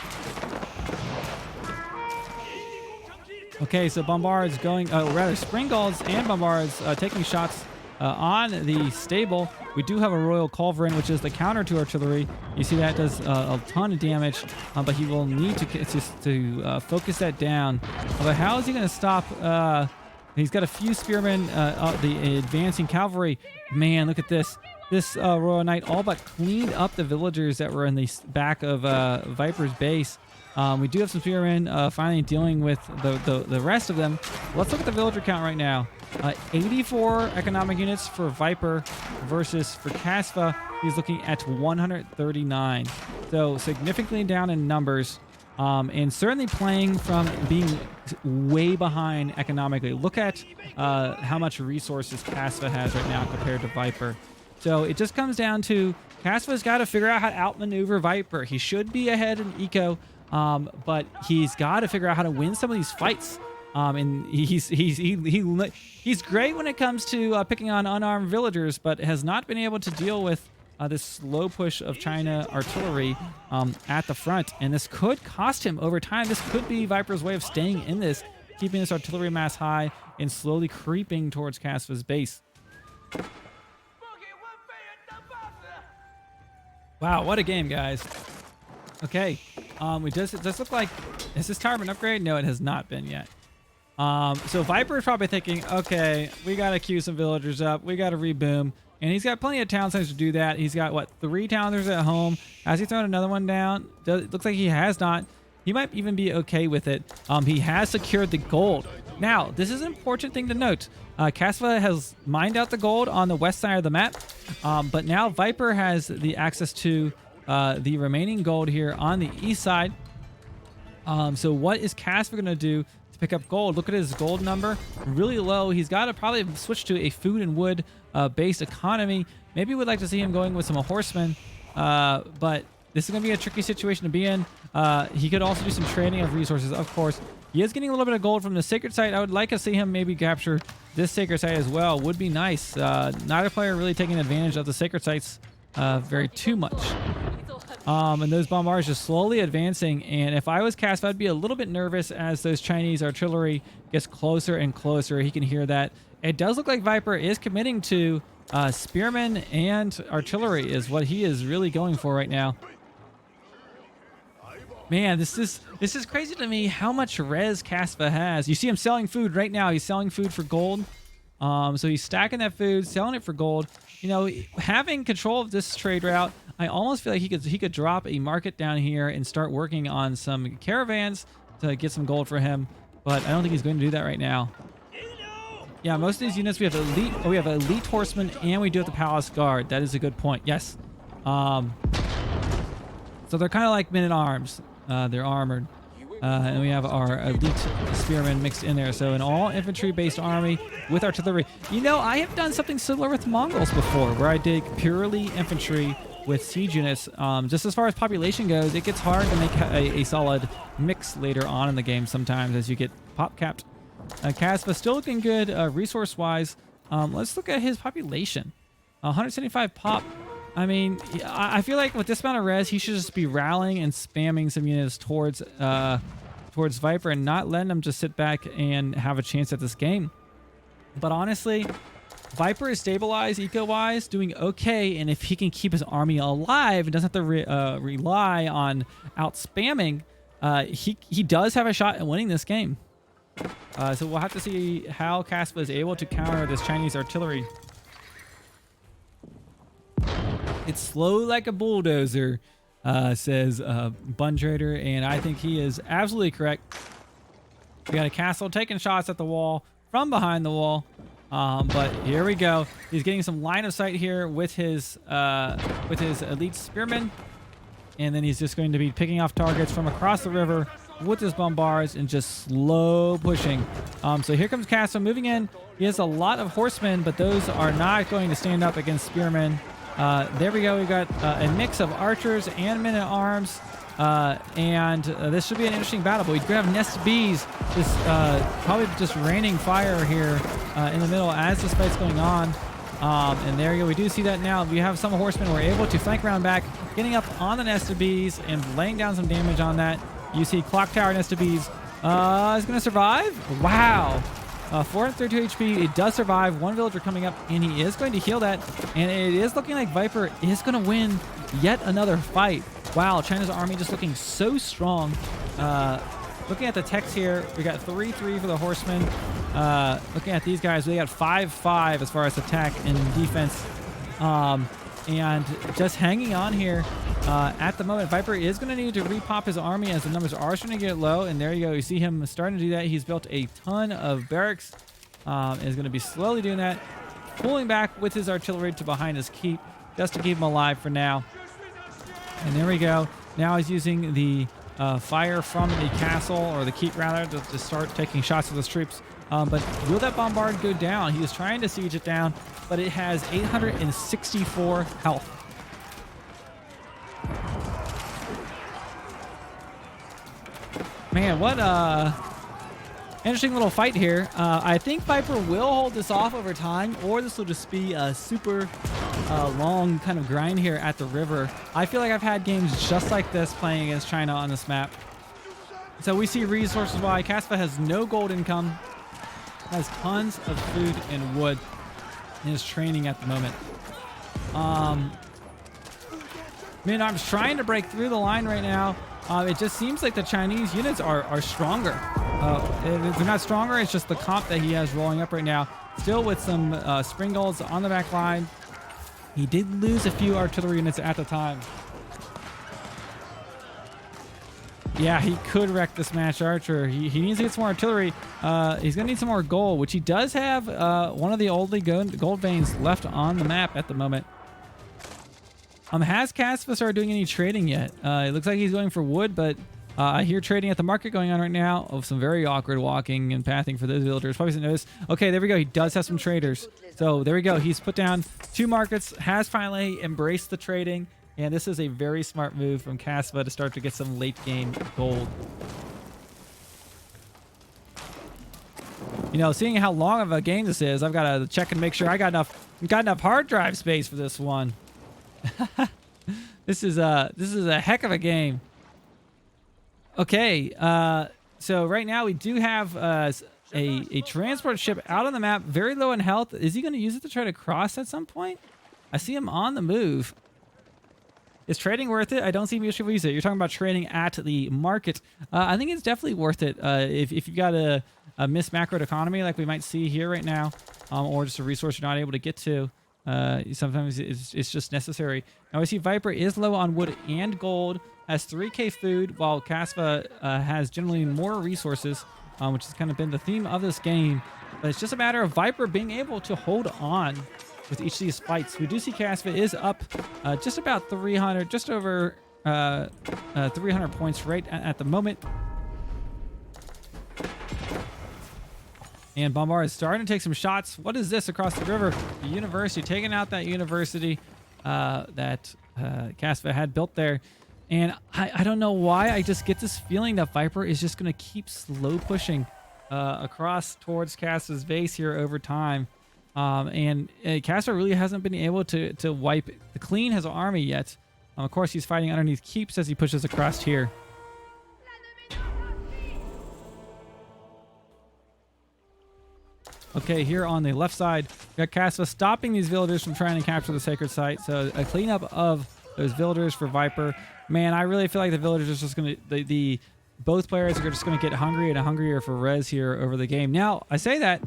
Okay, so bombards going, rather Springald's and bombards taking shots on the stable. We do have a Royal Culverin, which is the counter to artillery. You see that does a ton of damage, but he will need to focus that down. But how is he going to stop? He's got a few spearmen, the advancing cavalry. Man, look at this. this Royal Knight all but cleaned up the villagers that were in the back of Viper's base. We do have some spearmen finally dealing with the rest of them. Let's look at the villager count right now. 84 economic units for Viper versus for Kasva, he's looking at 139. So significantly down in numbers, and certainly playing from being way behind economically. Look at how much resources Kasva has right now compared to Viper. So it just comes down to Kasva's got to figure out how to outmaneuver Viper. He should be ahead in eco, but he's got to figure out how to win some of these fights. And he's great when it comes to picking on unarmed villagers, but has not been able to deal with this slow push of China artillery at the front. And this could cost him over time. This could be Viper's way of staying in this, keeping this artillery mass high and slowly creeping towards Kasva's base. Wow, what a game, guys. Okay, does it look like, has this tower been upgraded? No, it has not been yet. So Viper is probably thinking, okay, we got to queue some villagers up. We got to reboom. And he's got plenty of town centers to do that. He's got, what, 3 town centers at home. Has he thrown another one down? It looks like he has not. He might even be okay with it. He has secured the gold. Now, this is an important thing to note. Kasva has mined out the gold on the west side of the map, but now Viper has the access to the remaining gold here on the east side. So what is Kasva going to do to pick up gold? Look at his gold number, really low. He's got to probably switch to a food and wood based economy. Maybe we'd like to see him going with some horsemen, but this is going to be a tricky situation to be in. He could also do some trading of resources, of course. He is getting a little bit of gold from the sacred site. I would like to see him maybe capture this sacred site as well. Would be nice. Neither player really taking advantage of the sacred sites very too much. And those bombards just slowly advancing. And if I was Kasva, I'd be a little bit nervous as those Chinese artillery gets closer and closer. He can hear that. It does look like Viper is committing to spearmen and artillery is what he is really going for right now. Man, this is crazy to me how much res Kasva has. You see him selling food right now. He's selling food for gold. So he's stacking that food, selling it for gold. You know, having control of this trade route, I almost feel like he could drop a market down here and start working on some caravans to get some gold for him. But I don't think he's going to do that right now. Yeah, most of these units we have elite. Oh, we have elite horsemen, and we do have the palace guard. That is a good point. Yes. So they're kind of like men at arms. They're armored. And we have our elite spearmen mixed in there. So an all infantry based army with artillery. You know, I have done something similar with the Mongols before, where I did purely infantry with siege units. Just as far as population goes, it gets hard to make a solid mix later on in the game sometimes as you get pop capped. Kasva still looking good resource wise. Let's look at his population. 175 pop. I mean, I feel like with this amount of res, he should just be rallying and spamming some units towards Viper and not letting them just sit back and have a chance at this game. But honestly, Viper is stabilized eco-wise, doing okay, and if he can keep his army alive and doesn't have to rely on out-spamming, he does have a shot at winning this game. So we'll have to see how Kasva is able to counter this Chinese artillery. It's slow like a bulldozer, says Bun Trader, and I think he is absolutely correct. We got a castle taking shots at the wall from behind the wall, but here we go. He's getting some line of sight here with his elite spearmen, and then he's just going to be picking off targets from across the river with his bombards and just slow pushing. So here comes Kasva moving in. He has a lot of horsemen, but those are not going to stand up against spearmen. There we go. We got a mix of archers and men at arms, and this should be an interesting battle. But we do have Nest Bees, just probably just raining fire here in the middle as this fight's going on. And there you go. We do see that now. We have some horsemen who are able to flank around back, getting up on the Nest of Bees and laying down some damage on that. You see Clock Tower Nest of Bees is going to survive. Wow. 432 HP. It does survive. One villager coming up, and he is going to heal that. And it is looking like Viper is going to win yet another fight. Wow, China's army just looking so strong. Looking at the text here, we got 3-3 for the horsemen. Looking at these guys, we got 5-5 as far as attack and defense. And just hanging on here at the moment. Viper is going to need to repop his army as the numbers are starting to get low. And there you go. You see him starting to do that. He's built a ton of barracks. Is going to be slowly doing that. Pulling back with his artillery to behind his keep just to keep him alive for now. And there we go. Now he's using the fire from the castle, or the keep rather, to start taking shots at those troops. But will that bombard go down? He was trying to siege it down, but it has 864 health. Man, what interesting little fight here. I think Viper will hold this off over time, or this will just be a super long kind of grind here at the river. I feel like I've had games just like this playing against China on this map. So we see resources wise. Kasva has no gold income, has tons of food and wood, and is training at the moment. Man, I'm trying to break through the line right now. It just seems like the Chinese units are stronger. They're not stronger, it's just the comp that he has rolling up right now. Still with some spring golds on the back line. He did lose a few artillery units at the time. Yeah, he could wreck this match, Archer. He needs to get some more artillery. He's going to need some more gold, which he does have one of the only gold veins left on the map at the moment. Has Kasva started doing any trading yet? It looks like he's going for wood, but I hear trading at the market going on right now of some very awkward walking and pathing for those villagers. Probably didn't notice. Okay, there we go. He does have some traders. So there we go. He's put down 2 markets, has finally embraced the trading. And this is a very smart move from Kasva to start to get some late game gold. You know, seeing how long of a game this is, I've got to check and make sure I got enough hard drive space for this one. This is a heck of a game. Okay, so right now we do have a transport ship out on the map, very low in health. Is he going to use it to try to cross at some point? I see him on the move. Is trading worth it? I don't see much people use it. You're talking about trading at the market. I think it's definitely worth it if you've got a missed macro economy like we might see here right now, or just a resource you're not able to get to. Sometimes it's just necessary. Now we see Viper is low on wood and gold, has 3k food, while Kasva has generally more resources, which has kind of been the theme of this game. But it's just a matter of Viper being able to hold on with each of these fights. We do see Kasva is up just about 300, just over 300 points right at the moment. And Bombard is starting to take some shots. What is this across the river? The university, taking out that university that Kasva had built there. And I don't know why, I just get this feeling that Viper is just going to keep slow pushing across towards Kasva's base here over time. And Kasva really hasn't been able to wipe clean his army yet. Of course, he's fighting underneath keeps as he pushes across here. Okay, here on the left side, we got Kasva stopping these villagers from trying to capture the sacred site. So a cleanup of those villagers for Viper. Man, I really feel like the villagers are just going to... Both players are just going to get hungry and hungrier for res here over the game. Now, I say that,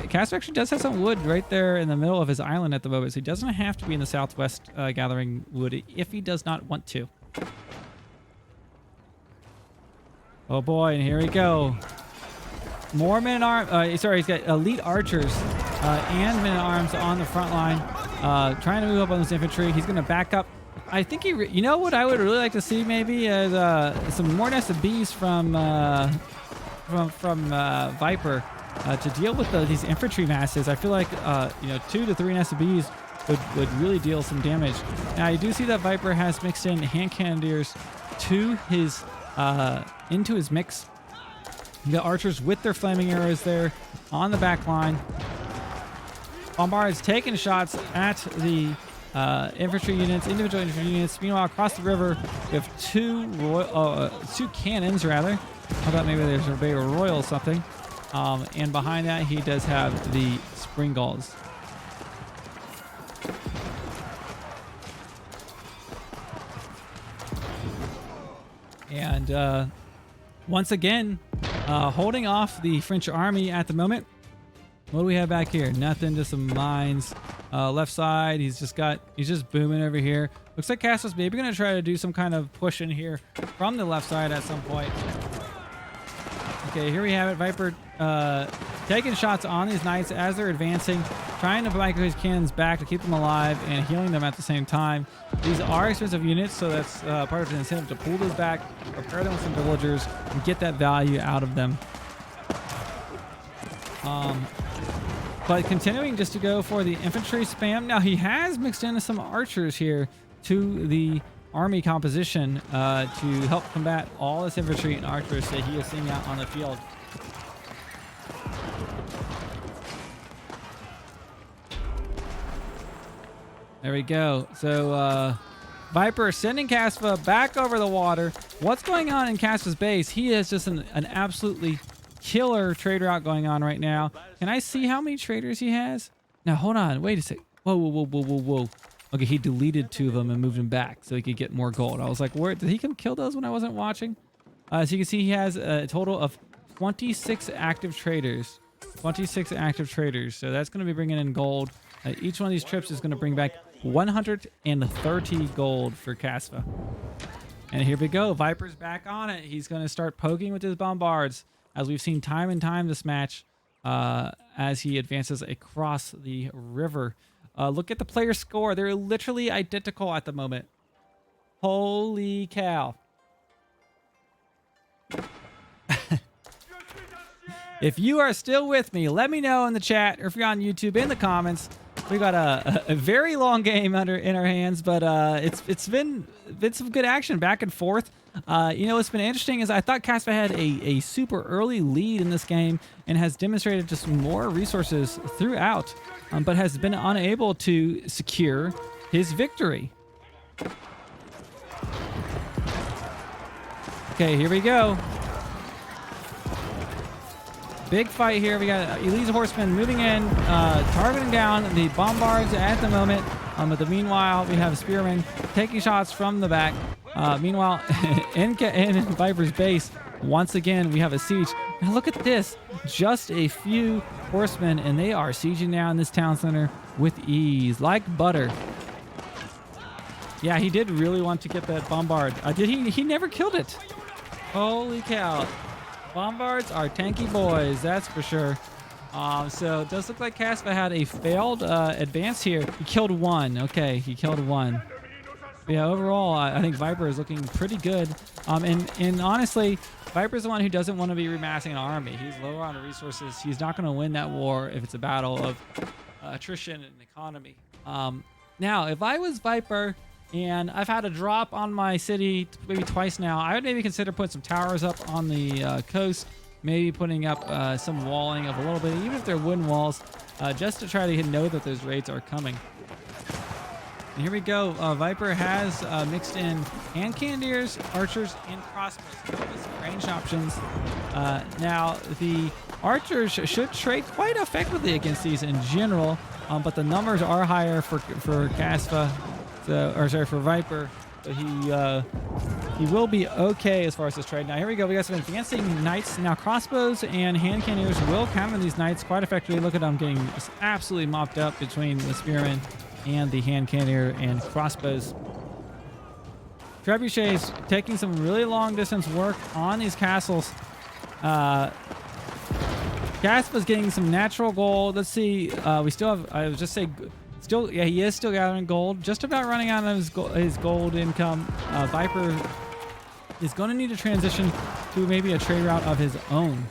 Kasva actually does have some wood right there in the middle of his island at the moment, so he doesn't have to be in the southwest gathering wood if he does not want to. Oh boy, and here we go. More men-at-arms. Sorry, he's got elite archers and men-at-arms on the front line, trying to move up on this infantry. He's going to back up. I think you know what I would really like to see maybe is some more nests of bees from Viper to deal with these infantry masses. I feel like 2 to 3 nests of bees would really deal some damage. Now I do see that Viper has mixed in hand cannoneers to his into his mix. The archers with their flaming arrows there on the back line. Bombard is taking shots at the infantry units, individual infantry units. Meanwhile, across the river, we have 2 cannons, rather. How about maybe there's a big royal something. And behind that, he does have the spring galls. And once again, holding off the French army at the moment. What do we have back here? Nothing, just some mines. Left side, he's just booming over here. Looks like Kasva's maybe gonna try to do some kind of push in here from the left side at some point. Okay, here we have it. Viper taking shots on these knights as they're advancing, trying to micro his cannons back to keep them alive and healing them at the same time. These are expensive units, so that's part of the incentive to pull those back, prepare them with some villagers, and get that value out of them. But continuing just to go for the infantry spam. Now he has mixed in some archers here to the army composition to help combat all this infantry and archers that he is seeing out on the field. There we go. So Viper sending Kasva back over the water. What's going on in Kasva's base? He has just an absolutely killer trade route going on right now. Can I see how many traders he has? Now, hold on. Wait a sec. Whoa, whoa, whoa, whoa, whoa, whoa. Okay, he deleted 2 of them and moved them back so he could get more gold. I was like, where did he come kill those when I wasn't watching? So you can see he has a total of 26 active traders. 26 active traders. So that's going to be bringing in gold. Each one of these trips is going to bring back 130 gold for Kasva. And here we go. Viper's back on it. He's going to start poking with his bombards, as we've seen time and time this match, as he advances across the river. Look at the player score. They're literally identical at the moment. Holy cow. If you are still with me, let me know in the chat, or if you're on YouTube, in the comments. We got a very long game in our hands, but it's been some good action back and forth. You know, what's been interesting is I thought Kasva had a super early lead in this game and has demonstrated just more resources throughout, but has been unable to secure his victory. Okay, here we go. Big fight here. We got Elite Horsemen moving in, targeting down the bombards at the moment. But meanwhile, we have Spearmen taking shots from the back. Meanwhile, in Viper's base, once again, we have a siege. Now look at this. Just a few horsemen, and they are sieging down this town center with ease, like butter. Yeah, he did really want to get that bombard. He never killed it. Holy cow. Bombards are tanky boys, that's for sure. So it does look like Kasva had a failed advance here. He killed 1. Okay, he killed 1. But yeah, overall, I think Viper is looking pretty good. And honestly, Viper's the one who doesn't want to be remassing an army. He's low on resources. He's not going to win that war if it's a battle of attrition and economy. Now, if I was Viper and I've had a drop on my city maybe twice now, I would maybe consider putting some towers up on the coast, maybe putting up some walling of a little bit, even if they're wooden walls, just to try to know that those raids are coming. And here we go. Viper has mixed in hand cannoneers, archers, and crossbows. Some range options. Now, the archers should trade quite effectively against these in general, but the numbers are higher for Kasva. For Viper, so he will be okay as far as this trade. Now here we go. We got some advancing knights. Now crossbows and hand cannoneers will counter these knights quite effectively. Look at them getting just absolutely mopped up between the spearmen and the hand cannoneer and crossbows. Trebuchets taking some really long distance work on these castles. Kasva's getting some natural gold. Let's see. We still have. I would just say. Yeah, he is still gathering gold. Just about running out of his gold income. Viper is going to need to transition to maybe a trade route of his own.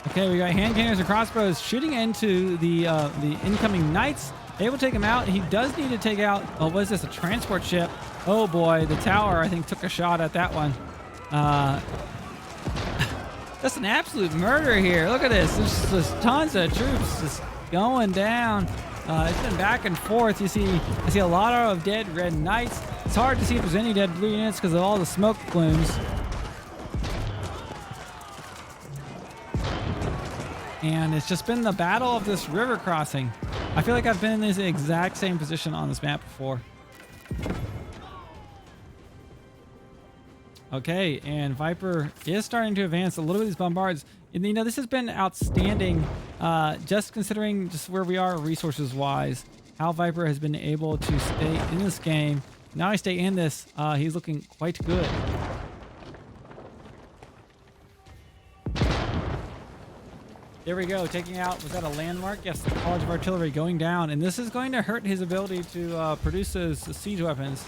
Okay, we got hand cannons and crossbows shooting into the incoming knights. They will take him out. He does need to take out, oh, what is this, a transport ship? Oh boy, the tower, I think, took a shot at that one. That's an absolute murder here. Look at this. There's just tons of troops just going down. It's been back and forth. I see a lot of dead red knights. It's hard to see if there's any dead blue units because of all the smoke plumes. And it's just been the battle of this river crossing. I feel like I've been in this exact same position on this map before. Okay, and Viper is starting to advance a little bit of these bombards. And, you know, this has been outstanding, just considering just where we are resources-wise, how Viper has been able to stay in this game. Now I stay in this, he's looking quite good. There we go, taking out, was that a landmark? Yes, the College of Artillery going down, and this is going to hurt his ability to produce those siege weapons.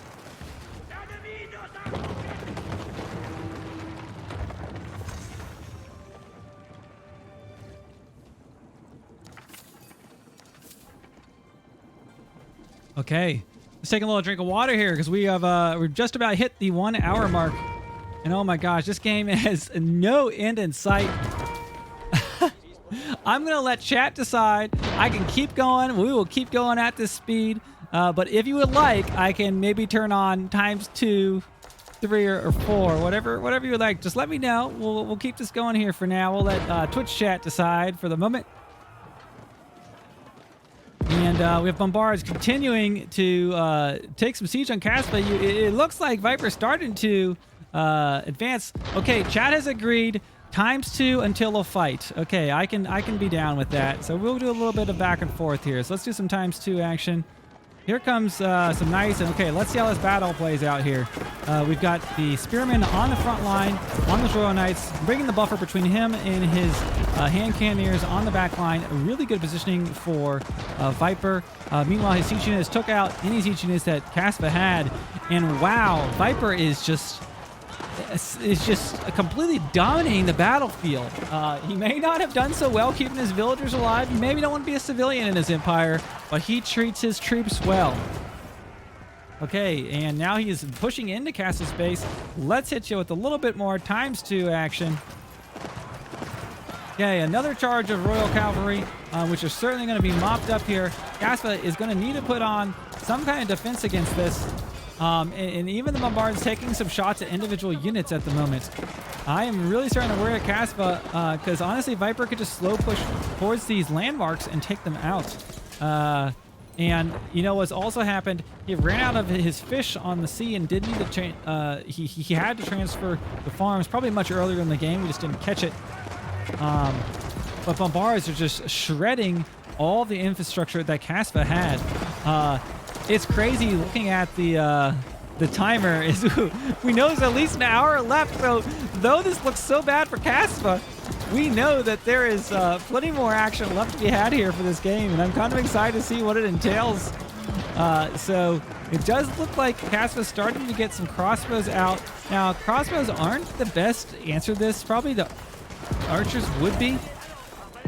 Okay, let's take a little drink of water here because we've just about hit the 1 hour mark, and oh my gosh, this game has no end in sight. I'm gonna let chat decide. I can keep going. We will keep going at this speed, but if you would like, I can maybe turn on ×2, 3, or 4, whatever you would like. Just let me know. We'll keep this going here for now. We'll let Twitch chat decide for the moment. And we have bombards continuing to take some siege on Kasva. It looks like Viper's starting to advance. Okay, chat has agreed. ×2 until a fight. Okay, I can be down with that. So we'll do a little bit of back and forth here. So let's do some ×2 action. Here comes some nice. Okay, let's see how this battle plays out here. We've got the Spearmen on the front line on the Royal Knights, bringing the buffer between him and his hand cannoneers on the back line. A really good positioning for Viper. Meanwhile, his siege units took out any siege units that Kasva had. And wow, Viper is just completely dominating the battlefield. He may not have done so well keeping his villagers alive. He maybe don't want to be a civilian in his empire, but he treats his troops well. Okay, and now he is pushing into Kasva's base. Let's hit you with a little bit more ×2 action. Okay, another charge of Royal Cavalry, which is certainly going to be mopped up here. Kasva is going to need to put on some kind of defense against this. And even the bombard's taking some shots at individual units at the moment. I am really starting to worry at Kasva because honestly, Viper could just slow push towards these landmarks and take them out. And you know what's also happened? He ran out of his fish on the sea and did need to he had to transfer the farms probably much earlier in the game. We just didn't catch it. But bombards are just shredding all the infrastructure that Kasva had. It's crazy looking at the timer. We know there's at least an hour left, so though this looks so bad for Kasva, we know that there is plenty more action left to be had here for this game, and I'm kind of excited to see what it entails. So it does look like Kasva's starting to get some crossbows out. Now, crossbows aren't the best answer to this. Probably the archers would be,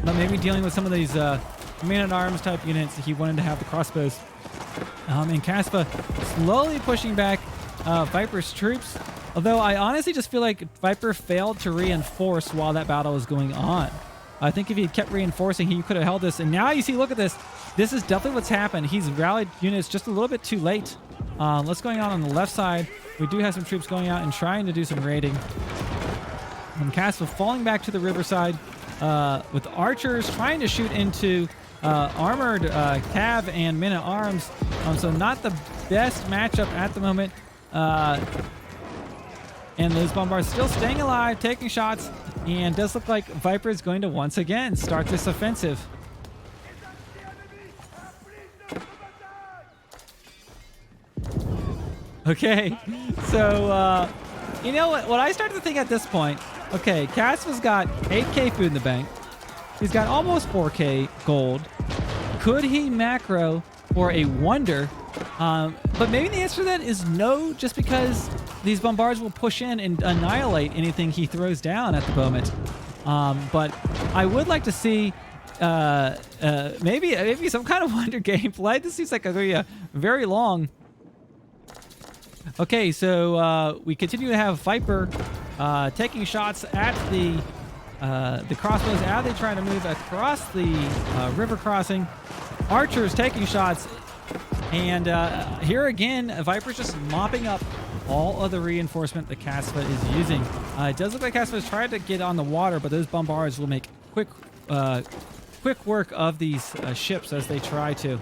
but maybe dealing with some of these man-at-arms type units, he wanted to have the crossbows. And Kasva slowly pushing back Viper's troops. Although I honestly just feel like Viper failed to reinforce while that battle was going on. I think if he kept reinforcing, he could have held this. And now you see, look at this. This is definitely what's happened. He's rallied units just a little bit too late. What's going on the left side? We do have some troops going out and trying to do some raiding. And Kasva falling back to the riverside with archers trying to shoot into armored cav and men-at-arms. So not the best matchup at the moment. And those bombards still staying alive, taking shots, and does look like Viper is going to once again start this offensive. Okay, so you know what I started to think at this point, okay, Kasva's got 8k food in the bank. He's got almost 4k gold. Could he macro for a wonder? But maybe the answer to that is no, just because these bombards will push in and annihilate anything he throws down at the moment. But I would like to see maybe some kind of wonder gameplay. This seems like a very long. Okay, so we continue to have Viper taking shots at the crossbows as they try to move across the river crossing. Archers taking shots, and here again, Viper's just mopping up all of the reinforcement that Kasva is using. It does look like Kasva is trying to get on the water, but those bombards will make quick quick work of these ships as they try to.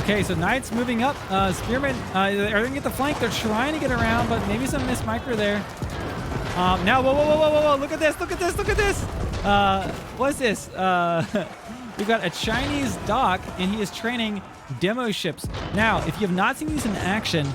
Okay, so Knights moving up. Spearmen, are they going to get the flank? They're trying to get around, but maybe some missed micro there. Now, whoa. Look at this. What's this? We've got a Chinese dock, and he is training demo ships. Now, if you have not seen these in action,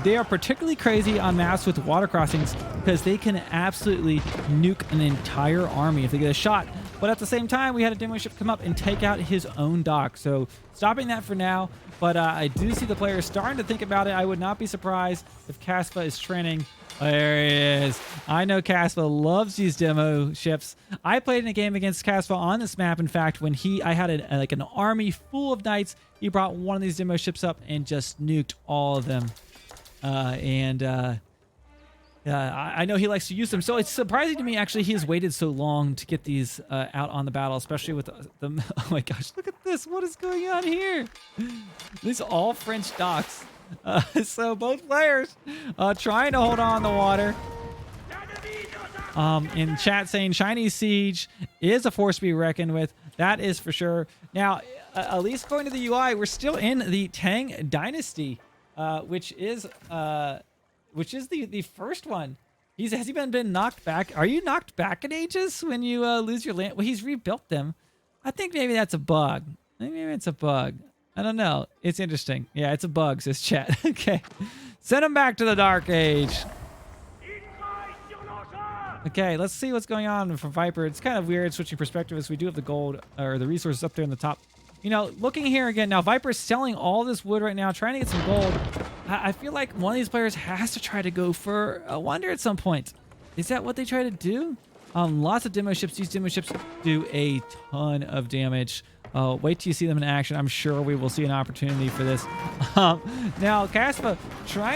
they are particularly crazy on maps with water crossings because they can absolutely nuke an entire army if they get a shot. But at the same time, we had a demo ship come up and take out his own dock. So stopping that for now. But I do see the players starting to think about it. I would not be surprised if Kasva is training. There he is. I know Kasva loves these demo ships. I played in a game against Kasva on this map. In fact, when I had like an army full of knights, he brought one of these demo ships up and just nuked all of them. I know he likes to use them. So it's surprising to me, actually, he has waited so long to get these out on the battle, especially with the oh my gosh, look at this. What is going on here? These all French docks. So both players trying to hold on the water. In chat saying Chinese siege is a force to be reckoned with. That is for sure. Now, at least according to the UI, we're still in the Tang Dynasty, which is the first one. Has he been knocked back? Are you knocked back in ages when you lose your land? Well, he's rebuilt them. I think maybe that's a bug. Maybe it's a bug. I don't know. It's interesting. Yeah, it's a bug, says chat. Okay. Send him back to the Dark Age. Okay, let's see what's going on for Viper. It's kind of weird switching perspectives. We do have the gold or the resources up there in the top. You know, looking here again, now Viper's selling all this wood right now, trying to get some gold. I feel like one of these players has to try to go for a wonder at some point. Is that what they try to do? Lots of demo ships. These demo ships do a ton of damage. Wait till you see them in action. I'm sure we will see an opportunity for this. Now, Kasva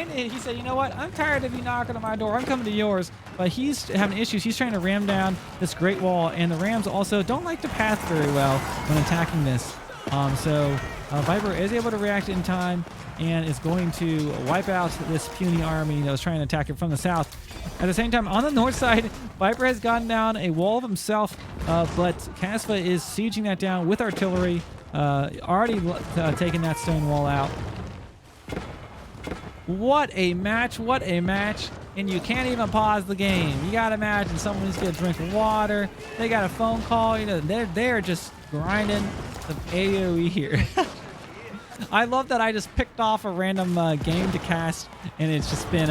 he said, you know what? I'm tired of you knocking on my door. I'm coming to yours. But he's having issues. He's trying to ram down this great wall. And the rams also don't like to path very well when attacking this. Viper is able to react in time and is going to wipe out this puny army that was trying to attack it from the south. At the same time, on the north side, Viper has gotten down a wall of himself, but Kasva is sieging that down with artillery, already taking that stone wall out. What a match, what a match. And you can't even pause the game. You gotta imagine someone's gonna drink water. They got a phone call. You know, they're just grinding some AOE here. I love that I just picked off a random game to cast, and it's just been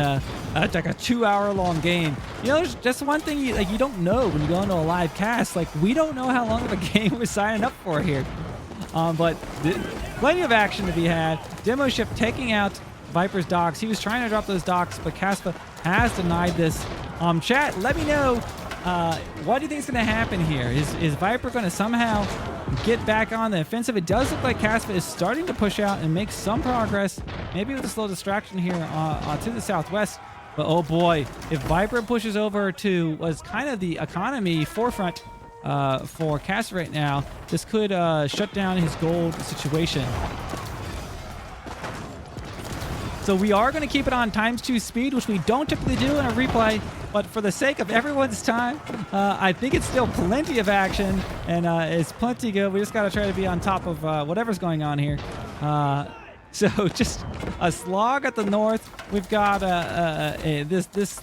like a 2-hour-long game. You know, there's just one thing you don't know when you go into a live cast. Like, we don't know how long of a game we're signing up for here. But plenty of action to be had. Demo ship taking out Viper's docks. He was trying to drop those docks, but Kasva has denied this. Chat, let me know what do you think is going to happen here. Is Viper going to somehow get back on the offensive? It does look like Kasva is starting to push out and make some progress, maybe with a slow distraction here to the southwest. But oh boy, if Viper pushes over to what's kind of the economy forefront for Kasva right now, this could shut down his gold situation. So we are going to keep it on ×2 speed, which we don't typically do in a replay. But for the sake of everyone's time, I think it's still plenty of action, and it's plenty good. We just got to try to be on top of whatever's going on here. So just a slog at the north. We've got this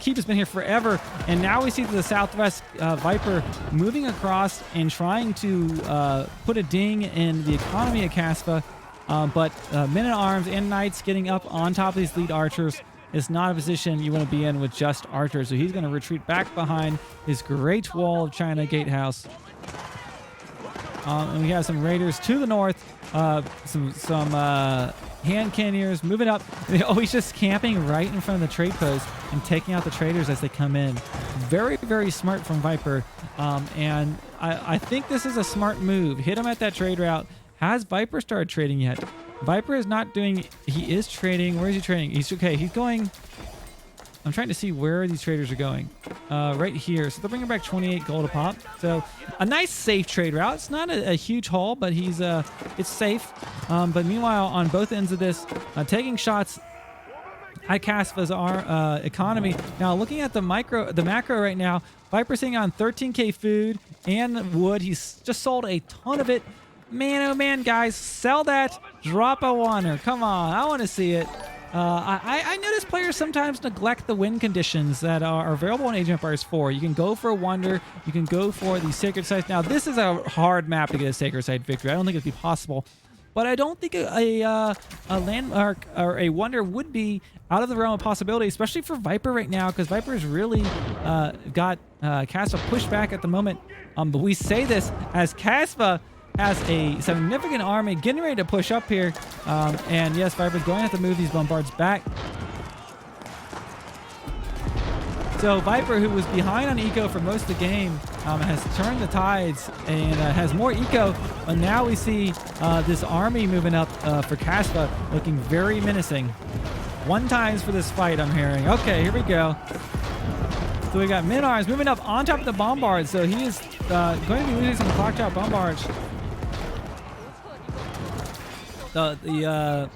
keep has been here forever, and now we see to the southwest Viper moving across and trying to put a ding in the economy of Kasva. But men-at-arms and knights getting up on top of these lead archers is not a position you want to be in with just archers. So he's going to retreat back behind his great wall of China gatehouse. And we have some raiders to the north, some hand cannoneers moving up. Oh, he's just camping right in front of the trade post and taking out the traders as they come in. Very, very smart from Viper. And I think this is a smart move. Hit him at that trade route. Has Viper started trading yet? Viper is not doing... He is trading. Where is he trading? He's okay. He's going... I'm trying to see where these traders are going. Right here. So they're bringing back 28 gold a pop. So a nice safe trade route. It's not a huge haul, but he's it's safe. But meanwhile, on both ends of this, taking shots at Kasva's economy. Now, looking at the macro right now, Viper sitting on 13k food and wood. He's just sold a ton of it. Man, oh man, guys, sell that. Drop a oneer. Come on, I want to see it. I notice players sometimes neglect the win conditions that are available in Age of Empires 4. You can go for a wonder. You can go for the sacred sites. Now, this is a hard map to get a sacred site victory. I don't think it'd be possible. But I don't think a landmark or a wonder would be out of the realm of possibility, especially for Viper right now, because Viper's really got Kasva pushed back at the moment. But we say this as Kasva has a significant army getting ready to push up here. And yes, Viper's going to have to move these bombards back. So Viper, who was behind on eco for most of the game, has turned the tides and has more eco. But now we see this army moving up for Kasva, looking very menacing. 1 times for this fight, I'm hearing. Okay, here we go. So we got Minars moving up on top of the bombards. So he is going to be losing some clock tower bombards. The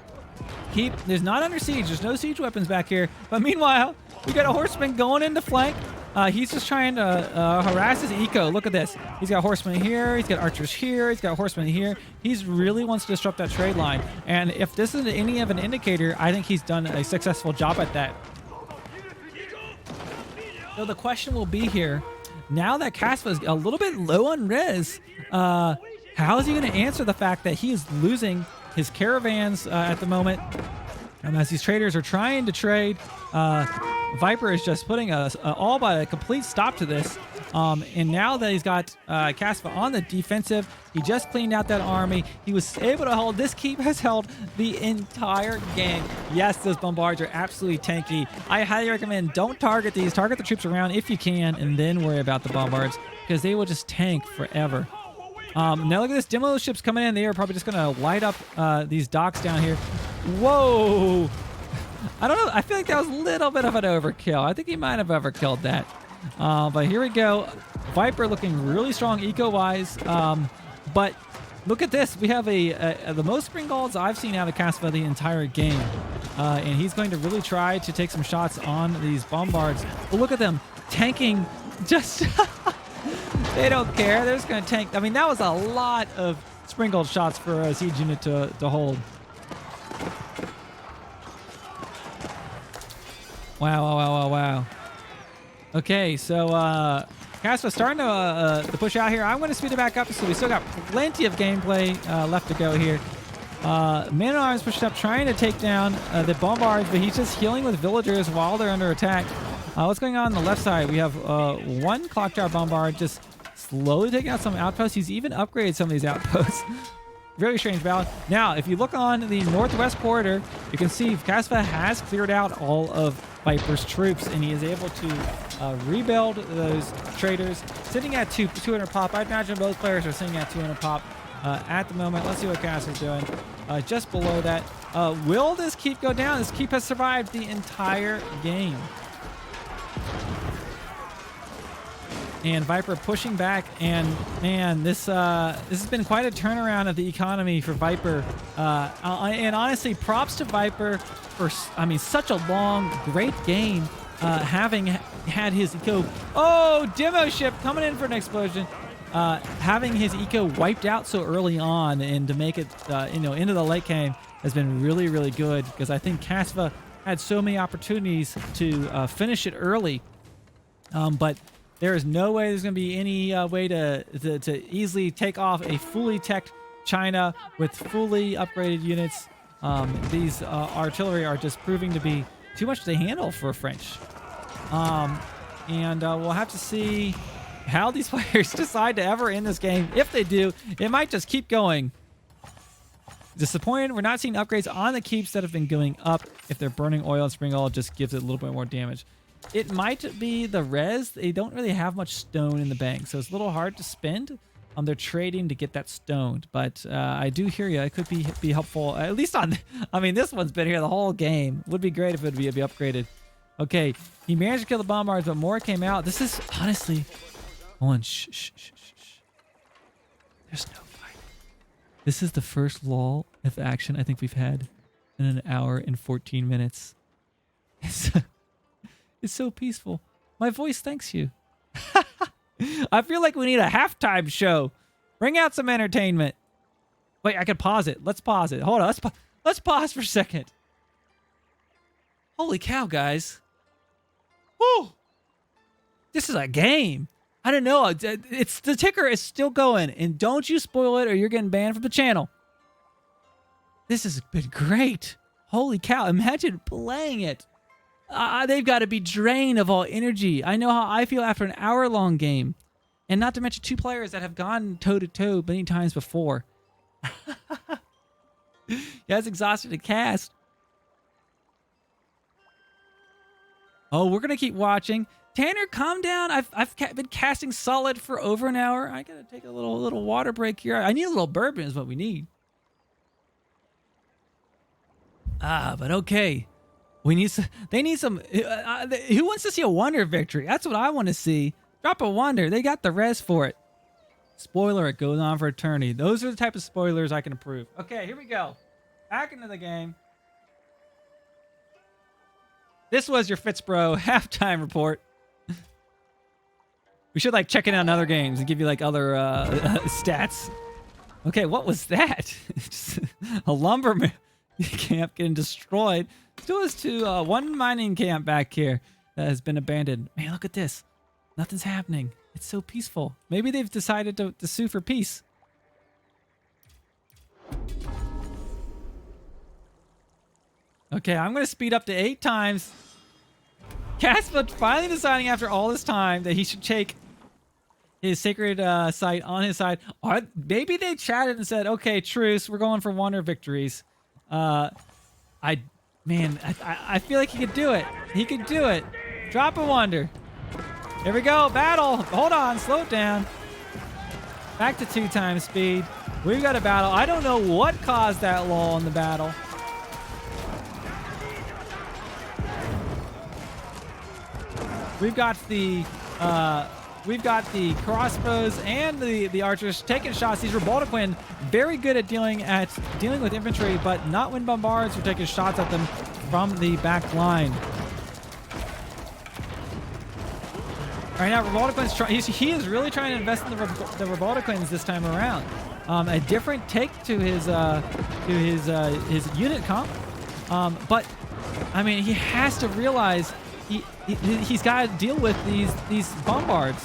keep is not under siege. There's no siege weapons back here. But meanwhile, we got a horseman going into flank. He's just trying to harass his eco. Look at this. He's got horsemen here. He's got archers here. He's got horsemen here. He's really wants to disrupt that trade line. And if this is any of an indicator, I think he's done a successful job at that. So the question will be here, now that Kasva is a little bit low on res, how is he going to answer the fact that he is losing his caravans at the moment? And as these traders are trying to trade, Viper is just putting all but a complete stop to this. And now that he's got Kasva on the defensive, he just cleaned out that army. He was able to hold. This keep has held the entire game. Yes, those bombards are absolutely tanky. I highly recommend don't target these. Target the troops around if you can, and then worry about the bombards, because they will just tank forever. Now look at this. Demo ships coming in. They are probably just going to light up these docks down here. Whoa. I don't know. I feel like that was a little bit of an overkill. I think he might have overkilled that. But here we go. Viper looking really strong eco-wise. But look at this. We have the most spring golds I've seen out of Kasva the entire game. And he's going to really try to take some shots on these bombards. But look at them tanking. Just they don't care. They're just going to tank. I mean, that was a lot of spring gold shots for a siege unit to hold. Wow. Okay, so Kasva's starting to push out here. I'm going to speed it back up, so we still got plenty of gameplay left to go here. Man at Arms pushed up, trying to take down the bombards, but he's just healing with villagers while they're under attack. What's going on the left side? We have 1 clock tower bombard just slowly taking out some outposts. He's even upgraded some of these outposts. Very strange battle. Now, if you look on the northwest corridor, you can see Kasva has cleared out all of Viper's troops, and he is able to rebuild those traders. Sitting at 200 pop. I'd imagine both players are sitting at 200 pop at the moment. Let's see what Kasva's doing. Just below that. Will this keep go down? This keep has survived the entire game. And Viper pushing back, and man, this has been quite a turnaround of the economy for Viper. And honestly, props to Viper for, I mean, such a long, great game, having had his eco. Oh, demo ship coming in for an explosion. Having his eco wiped out so early on, and to make it, into the late game has been really, really good, because I think Kasva had so many opportunities to finish it early, but there is no way there's going to be any way to easily take off a fully teched China with fully upgraded units. These artillery are just proving to be too much to handle for French. And we'll have to see how these players decide to ever end this game. If they do, it might just keep going. Disappointed we're not seeing upgrades on the keeps that have been going up. If they're burning oil and spring oil, just gives it a little bit more damage. It might be the res. They don't really have much stone in the bank, so it's a little hard to spend. They're trading to get that stoned, but I do hear you. It could be helpful, at least on. I mean, this one's been here the whole game. Would be great if it would be upgraded. Okay, he managed to kill the bombards, but more came out. This is honestly, hold on, shh. There's no fight. This is the first lull of action I think we've had in an hour and 14 minutes. It's, it's so peaceful. My voice thanks you. I feel like we need a halftime show. Bring out some entertainment. Wait, I could pause it. Let's pause it. Hold on. Let's pause for a second. Holy cow, guys. Woo! This is a game. I don't know. It's the ticker is still going, and don't you spoil it or you're getting banned from the channel. This has been great. Holy cow. Imagine playing it. They've got to be drained of all energy. I know how I feel after an hour-long game. And not to mention 2 players that have gone toe-to-toe many times before. Yeah, it's exhausted to cast. Oh, we're going to keep watching. Tanner, calm down. I've been casting solid for over an hour. I got to take a little water break here. I need a little bourbon is what we need. But okay. They need some. Who wants to see a wonder victory? That's what I want to see. Drop a wonder. They got the res for it. Spoiler, it goes on for eternity. Those are the type of spoilers I can approve. Okay, here we go. Back into the game. This was your FitzBro halftime report. We should like check in on other games and give you like other stats. Okay, what was that? Just a lumberman camp getting destroyed. Still has one mining camp back here that has been abandoned. Man, look at this. Nothing's happening. It's so peaceful. Maybe they've decided to sue for peace. Okay, I'm going to speed up to 8 times. Kasva finally deciding after all this time that he should take his sacred site on his side. Maybe they chatted and said, okay, truce. We're going for wonder victories. I feel like he could do it. He could do it. Drop a wonder. Here we go. Battle. Hold on. Slow it down. Back to 2 times speed. We've got a battle. I don't know what caused that lull in the battle. We've got the crossbows and the archers taking shots. These Revoltaquin very good at dealing with infantry, but not when bombards are taking shots at them from the back line. Right now, Revoltaquin's he is really trying to invest in the Revoltaquins this time around. A different take to his unit comp, but I mean he has to realize. He's got to deal with these bombards.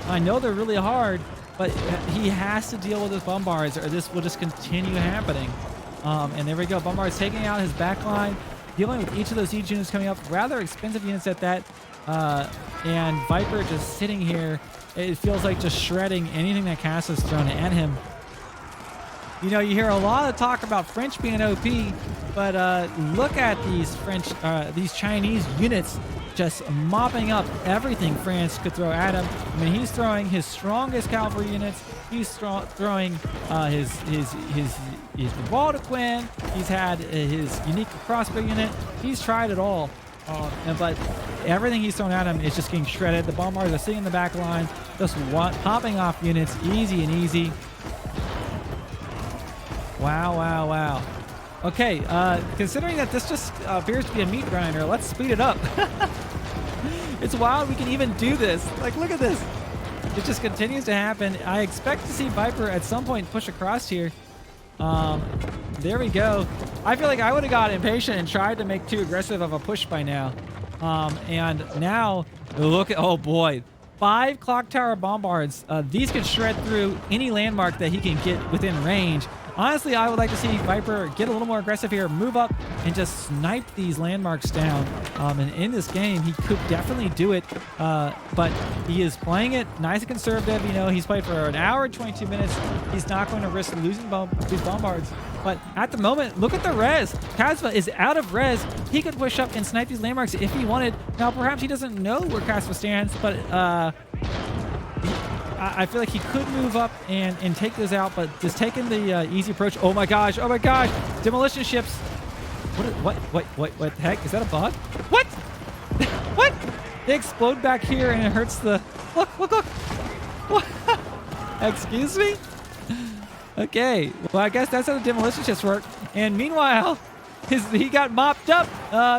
I know they're really hard, but he has to deal with those bombards or this will just continue happening. And there we go. Bombards taking out his back line, dealing with each of those siege units coming up. Rather expensive units at that. And Viper just sitting here. It feels like just shredding anything that Kasva's thrown at him. You know, you hear a lot of talk about French being OP, but look at these Chinese units just mopping up everything France could throw at him. I mean, he's throwing his strongest cavalry units. He's throwing his Revoltaquin. He's had his unique crossbow unit. He's tried it all. But everything he's thrown at him is just getting shredded. The bombards are sitting in the back line, just popping off units easy and easy. Wow, wow, wow. Okay, considering that this just appears to be a meat grinder, let's speed it up. It's wild we can even do this. Like, look at this. It just continues to happen. I expect to see Viper at some point push across here. There we go. I feel like I would have got impatient and tried to make too aggressive of a push by now. And now, look at, oh boy. 5 clock tower bombards. These can shred through any landmark that he can get within range. Honestly, I would like to see Viper get a little more aggressive here, move up, and just snipe these landmarks down. And in this game, he could definitely do it, but he is playing it nice and conservative. You know, he's played for an hour and 22 minutes. He's not going to risk losing these bombards. But at the moment, look at the res. Kasva is out of res. He could push up and snipe these landmarks if he wanted. Now, perhaps he doesn't know where Kasva stands, but I feel like he could move up and take those out, but just taking the easy approach. Oh my gosh! Oh my gosh! Demolition ships. What the heck? Is that a bug? What? What? They explode back here and it hurts the. Look! What? Excuse me? Okay. Well, I guess that's how the demolition ships work. And meanwhile, he got mopped up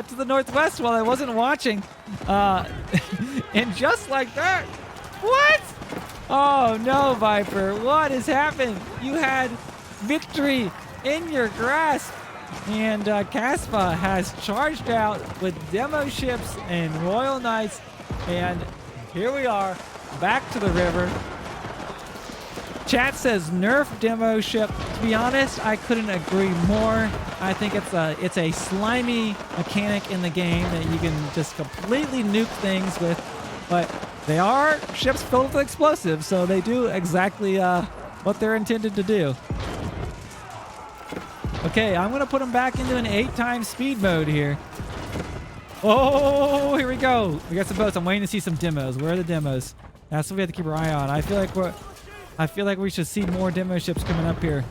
to the northwest while I wasn't watching. And just like that, what? Oh no, Viper, what has happened? You had victory in your grasp. And Kasva has charged out with demo ships and royal knights. And here we are, back to the river. Chat says nerf demo ship. To be honest, I couldn't agree more. I think it's a slimy mechanic in the game that you can just completely nuke things with. But they are ships filled with explosives, so they do exactly what they're intended to do. Okay, I'm going to put them back into an 8x speed mode here. Oh, here we go. We got some boats. I'm waiting to see some demos. Where are the demos? That's what we have to keep our eye on. I feel like we should see more demo ships coming up here.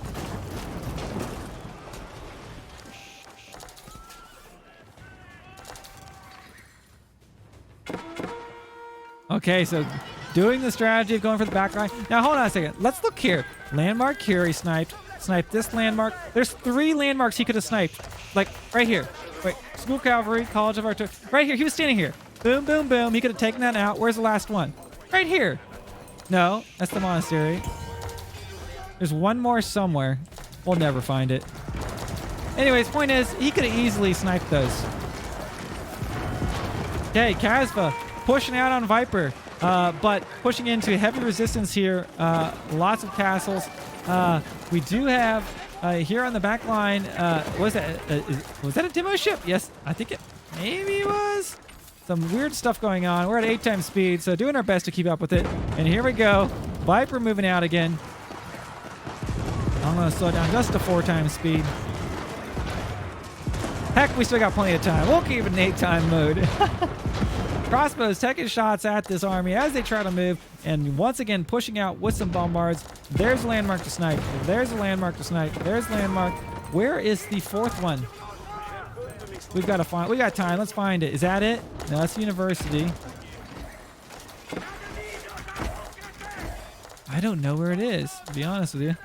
Okay, so doing the strategy of going for the back line. Now, hold on a second. Let's look here. Landmark here, he sniped. Sniped this landmark. There's 3 landmarks he could have sniped. Like, right here. Wait, School Cavalry, College of Artillery. Right here. He was standing here. Boom, boom, boom. He could have taken that out. Where's the last one? Right here. No, that's the monastery. There's one more somewhere. We'll never find it. Anyways, point is, he could have easily sniped those. Okay, Kasva pushing out on Viper, but pushing into heavy resistance here. Lots of castles. We do have here on the back line. Was that a demo ship? Yes, I think it maybe was. Some weird stuff going on. We're at 8x speed, so doing our best to keep up with it. And here we go. Viper moving out again. I'm going to slow down just to 4x speed. Heck, we still got plenty of time. We'll keep it in 8x mode. Crossbows taking shots at this army as they try to move, and once again pushing out with some bombards. There's a landmark to snipe. There's a landmark to snipe. There's a landmark. Where is the 4th one? We've got to find. We got time. Let's find it. Is that it? No, that's the university. I don't know where it is, to be honest with you.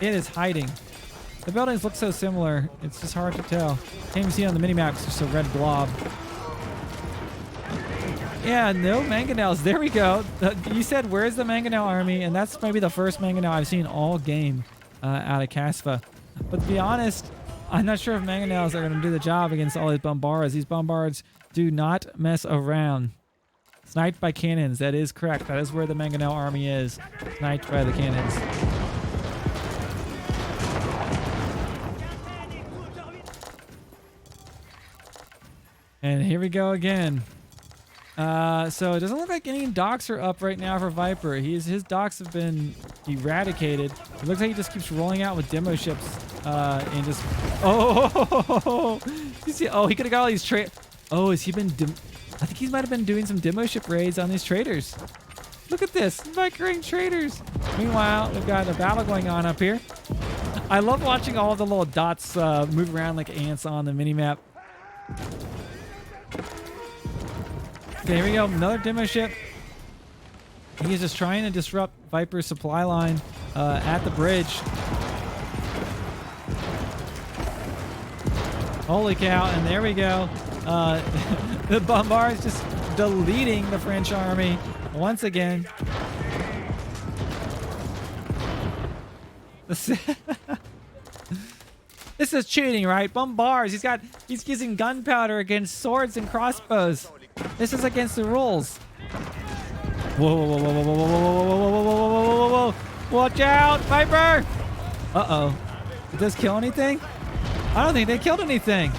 It is hiding. The buildings look so similar. It's just hard to tell. Can't even see it on the minimap. It's just a red blob. Yeah, no mangonels. There we go. You said, where's the mangonel army? And that's maybe the first mangonel I've seen all game out of Kasva. But to be honest, I'm not sure if mangonels are going to do the job against all these bombards. These bombards do not mess around. Sniped by cannons. That is correct. That is where the mangonel army is. Sniped by the cannons. And here we go again. So it doesn't look like any docks are up right now for Viper. His docks have been eradicated. It looks like he just keeps rolling out with demo ships and just... Oh! You see? Oh, he could have got all these trade... Oh, has he been... I think he might have been doing some demo ship raids on these traders. Look at this. Microing traders. Meanwhile, we've got a battle going on up here. I love watching all the little dots move around like ants on the minimap. Okay, here we go. Another demo ship. He is just trying to disrupt Viper's supply line at the bridge. Holy cow, and there we go. The bombards just deleting the French army once again. This is cheating, right? Bombards. He's using gunpowder against swords and crossbows. This is against the rules. Whoa, whoa, whoa, whoa, whoa, whoa, whoa, whoa, whoa, whoa, whoa, whoa, whoa. Watch out, Viper! Uh-oh. Did this kill anything? I don't think they killed anything.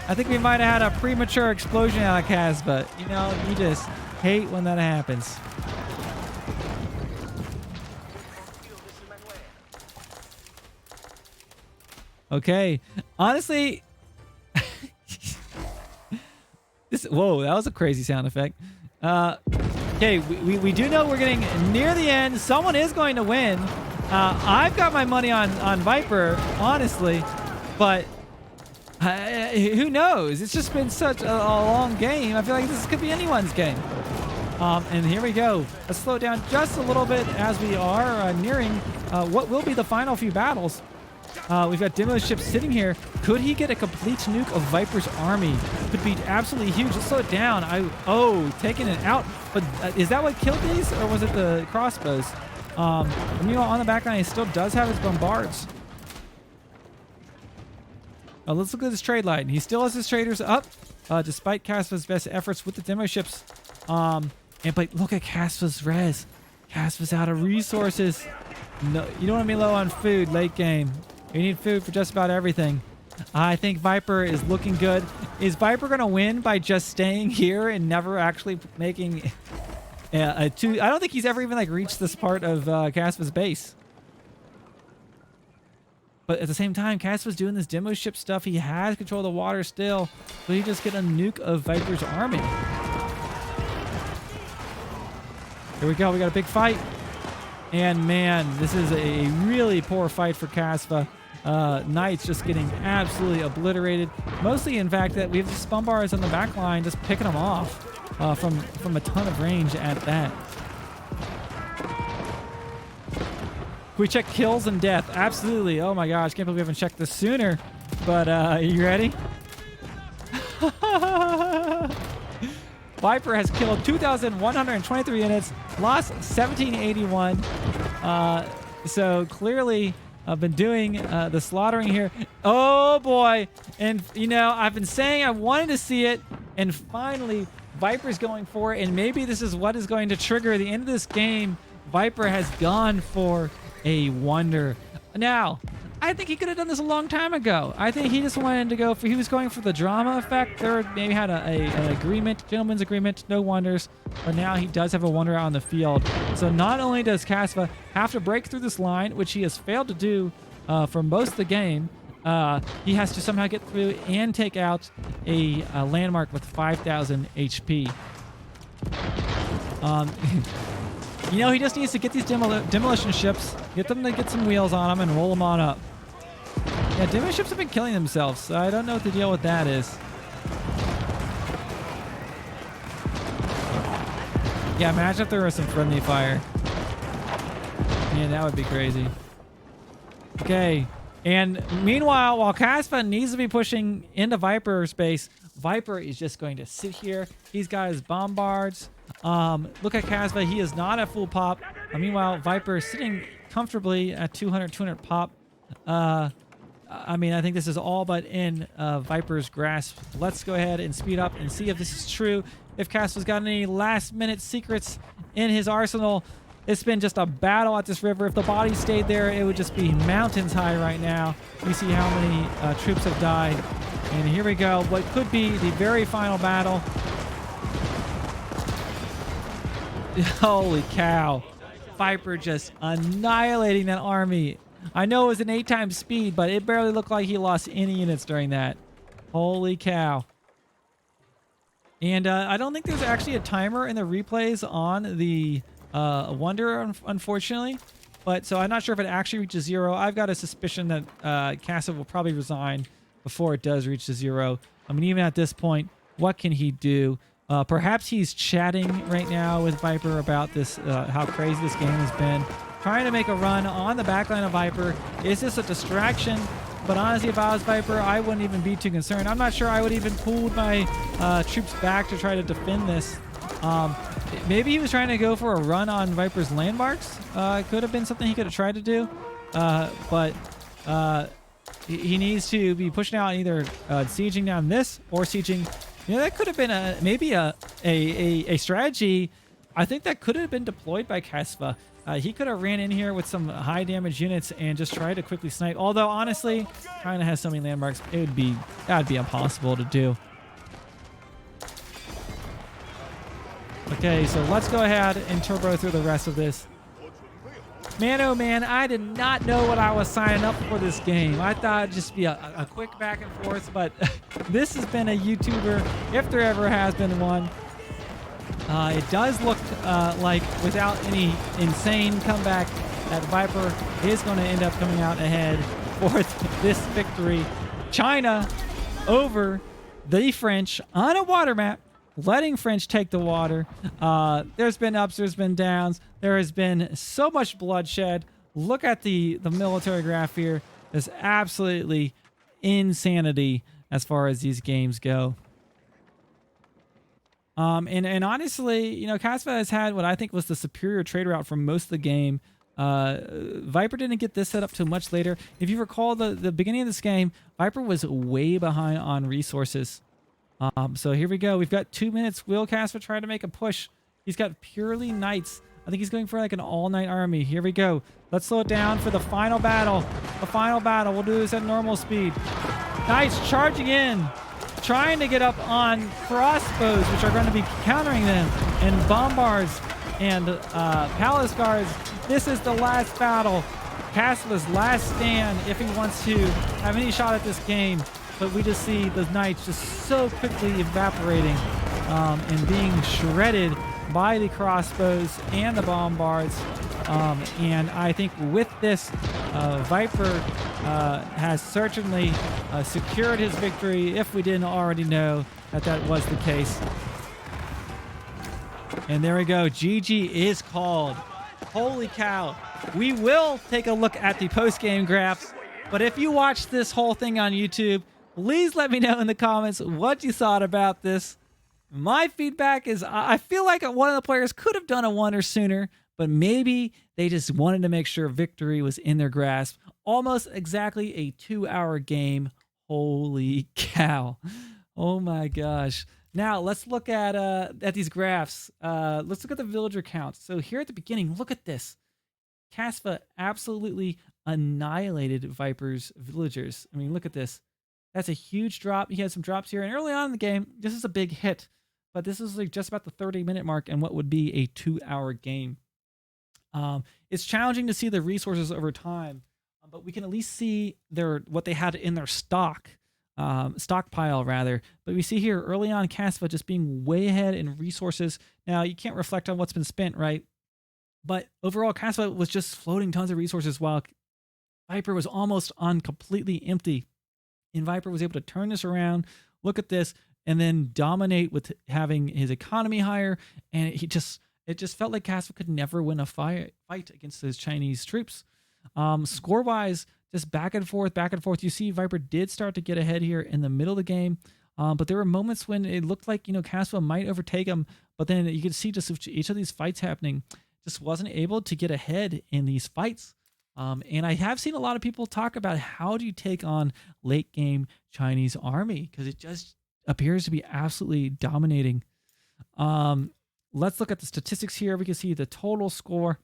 I think we might have had a premature explosion out of Kasva. You know, you just hate when that happens. Okay. Honestly... Whoa, that was a crazy sound effect. Okay, we do know we're getting near the end. Someone is going to win. I've got my money on Viper, honestly, but who knows? It's just been such a long game. I feel like this could be anyone's game. And here we go. Let's slow down just a little bit as we are nearing what will be the final few battles. We've got demo ships sitting here. Could he get a complete nuke of Viper's army? Could be absolutely huge. Let's slow it down. Taking it out. But is that what killed these, or was it the crossbows? Meanwhile, on the back line, he still does have his bombards. Let's look at his trade line. He still has his traders up, despite Kasva's best efforts with the demo ships. But look at Kasva's res. Kasva's out of resources. No, you don't want to be low on food late game. You need food for just about everything. I think Viper is looking good. Is Viper going to win by just staying here and never actually making a two? I don't think he's ever even like reached this part of Kasva's base. But at the same time, Kasva's doing this demo ship stuff. He has control of the water still. Will he just get a nuke of Viper's army? Here we go. We got a big fight. And man, this is a really poor fight for Kasva. Knights just getting absolutely obliterated. Mostly, in fact, that we have the Spumbards on the back line just picking them off from a ton of range at that. We check kills and death. Absolutely. Oh my gosh, can't believe we haven't checked this sooner. But are you ready? Viper has killed 2,123 units, lost 1,781. So clearly I've been doing the slaughtering here. Oh boy. And you know, I've been saying I wanted to see it, and finally Viper's going for it, and maybe this is what is going to trigger the end of this game. Viper has gone for a wonder. Now, I think he could have done this a long time ago. I think he just wanted to go for, he was going for the drama effect. There maybe had an agreement, gentleman's agreement, no wonders. But now he does have a wonder out on the field. So not only does Kasva have to break through this line, which he has failed to do for most of the game, he has to somehow get through and take out a landmark with 5,000 HP. You know, he just needs to get these demolition ships, get them to get some wheels on them, and roll them on up. Yeah, demo ships have been killing themselves, so I don't know what the deal with that is. Yeah, imagine if there was some friendly fire. Yeah, that would be crazy. Okay, and meanwhile, while Kasva needs to be pushing into Viper space, Viper is just going to sit here. He's got his bombards. Look at Kasva. He is not at full pop. Meanwhile, Viper is sitting comfortably at 200 pop. I mean, I think this is all but in Viper's grasp. Let's go ahead and speed up and see if this is true. If Kasva's got any last-minute secrets in his arsenal. It's been just a battle at this river. If the body stayed there, it would just be mountains high right now. You see how many troops have died. And here we go. What could be the very final battle. Holy cow. Viper just annihilating that army. I know it was an 8 times speed, but it barely looked like he lost any units during that. Holy cow. And I don't think there's actually a timer in the replays on the Wonder, unfortunately. But so I'm not sure if it actually reaches 0. I've got a suspicion that Kasva will probably resign before it does reach to 0. I mean, even at this point, what can he do? Perhaps he's chatting right now with Viper about this, how crazy this game has been. Trying to make a run on the backline of Viper. Is this a distraction? But honestly, if I was Viper, I wouldn't even be too concerned. I'm not sure I would even pull my troops back to try to defend this. Maybe he was trying to go for a run on Viper's landmarks. Could have been something he could have tried to do. But he needs to be pushing out either sieging down this or sieging. You know, that could have been maybe a strategy. I think that could have been deployed by Kasva. He could have ran in here with some high damage units and just tried to quickly snipe. Although honestly, China has so many landmarks, that'd be impossible to do. Okay, so let's go ahead and turbo through the rest of this. Man, oh man, I did not know what I was signing up for this game. I thought it'd just be a quick back and forth, but this has been a YouTuber, if there ever has been one. It does look like without any insane comeback, that Viper is going to end up coming out ahead for this victory. China over the French on a water map, letting French take the water. There's been ups, there's been downs. There has been so much bloodshed. Look at the military graph here. It's absolutely insanity as far as these games go. And honestly, you know, Kasva has had what I think was the superior trade route for most of the game. Viper didn't get this set up too much later. If you recall the beginning of this game, Viper was way behind on resources. So here we go. We've got 2 minutes. Will Kasva try to make a push? He's got purely knights. I think he's going for like an all-night army. Here we go. Let's slow it down for the final battle. The final battle. We'll do this at normal speed. Knights charging in, trying to get up on crossbows, which are going to be countering them, and bombards and palace guards. This is the last battle. Kasva's last stand if he wants to have any shot at this game. But we just see the knights just so quickly evaporating and being shredded by the crossbows and the bombards. And I think with this, Viper has certainly secured his victory, if we didn't already know that that was the case. And there we go. GG is called. Holy cow. We will take a look at the post-game graphs. But if you watched this whole thing on YouTube, please let me know in the comments what you thought about this. My feedback is I feel like one of the players could have done a wonder sooner, but maybe they just wanted to make sure victory was in their grasp. Almost exactly a 2-hour game. Holy cow. Oh my gosh. Now let's look at these graphs. Let's look at the villager counts. So here at the beginning, look at this. Kasva absolutely annihilated Viper's villagers. I mean, look at this. That's a huge drop. He had some drops here. And early on in the game, this is a big hit. But this is like just about the 30-minute mark and what would be a 2-hour game. It's challenging to see the resources over time, but we can at least see what they had in their stockpile rather. But we see here early on Kasva just being way ahead in resources. Now you can't reflect on what's been spent, right? But overall Kasva was just floating tons of resources while Viper was almost on completely empty. And Viper was able to turn this around, look at this, and then dominate with having his economy higher. And it just felt like Kasva could never win a fight against his Chinese troops. Score-wise, just back and forth, back and forth. You see Viper did start to get ahead here in the middle of the game. But there were moments when it looked like, you know, Kasva might overtake him. But then you could see just each of these fights happening, just wasn't able to get ahead in these fights. And I have seen a lot of people talk about how do you take on late game Chinese army, because it just appears to be absolutely dominating. Let's look at the statistics here. We can see the total score.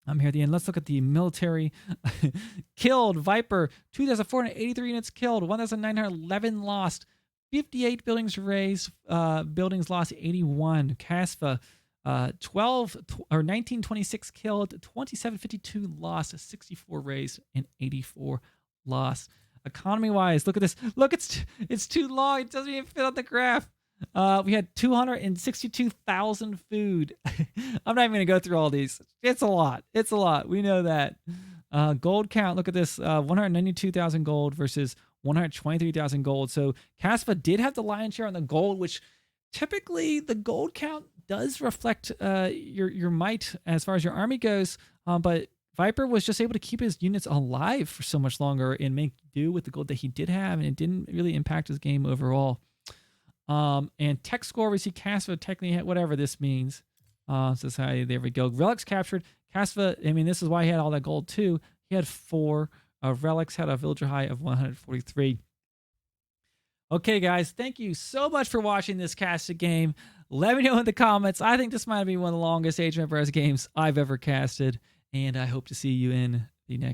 I'm here at the end. Let's look at the military. Killed Viper, 2,483 units killed, 1,911 lost, 58 buildings razed, buildings lost 81. Kasva, 1926 killed, 2752 lost, 64 razed, and 84 lost. Economy wise, look at this. Look, it's too long. It doesn't even fit on the graph. We had 262,000 food. I'm not even gonna go through all these. It's a lot. It's a lot. We know that. Gold count. Look at this. 192,000 gold versus 123,000 gold. So Kasva did have the lion's share on the gold, which typically the gold count does reflect your might as far as your army goes. But Viper was just able to keep his units alive for so much longer and make do with the gold that he did have, and it didn't really impact his game overall. And tech score, we see Kasva technically had whatever this means. Society, there we go. Relics captured. Kasva, I mean, this is why he had all that gold too. He had 4 relics, had a villager high of 143. Okay, guys, thank you so much for watching this casted game. Let me know in the comments. I think this might be one of the longest Age of Empires games I've ever casted, and I hope to see you in the next one.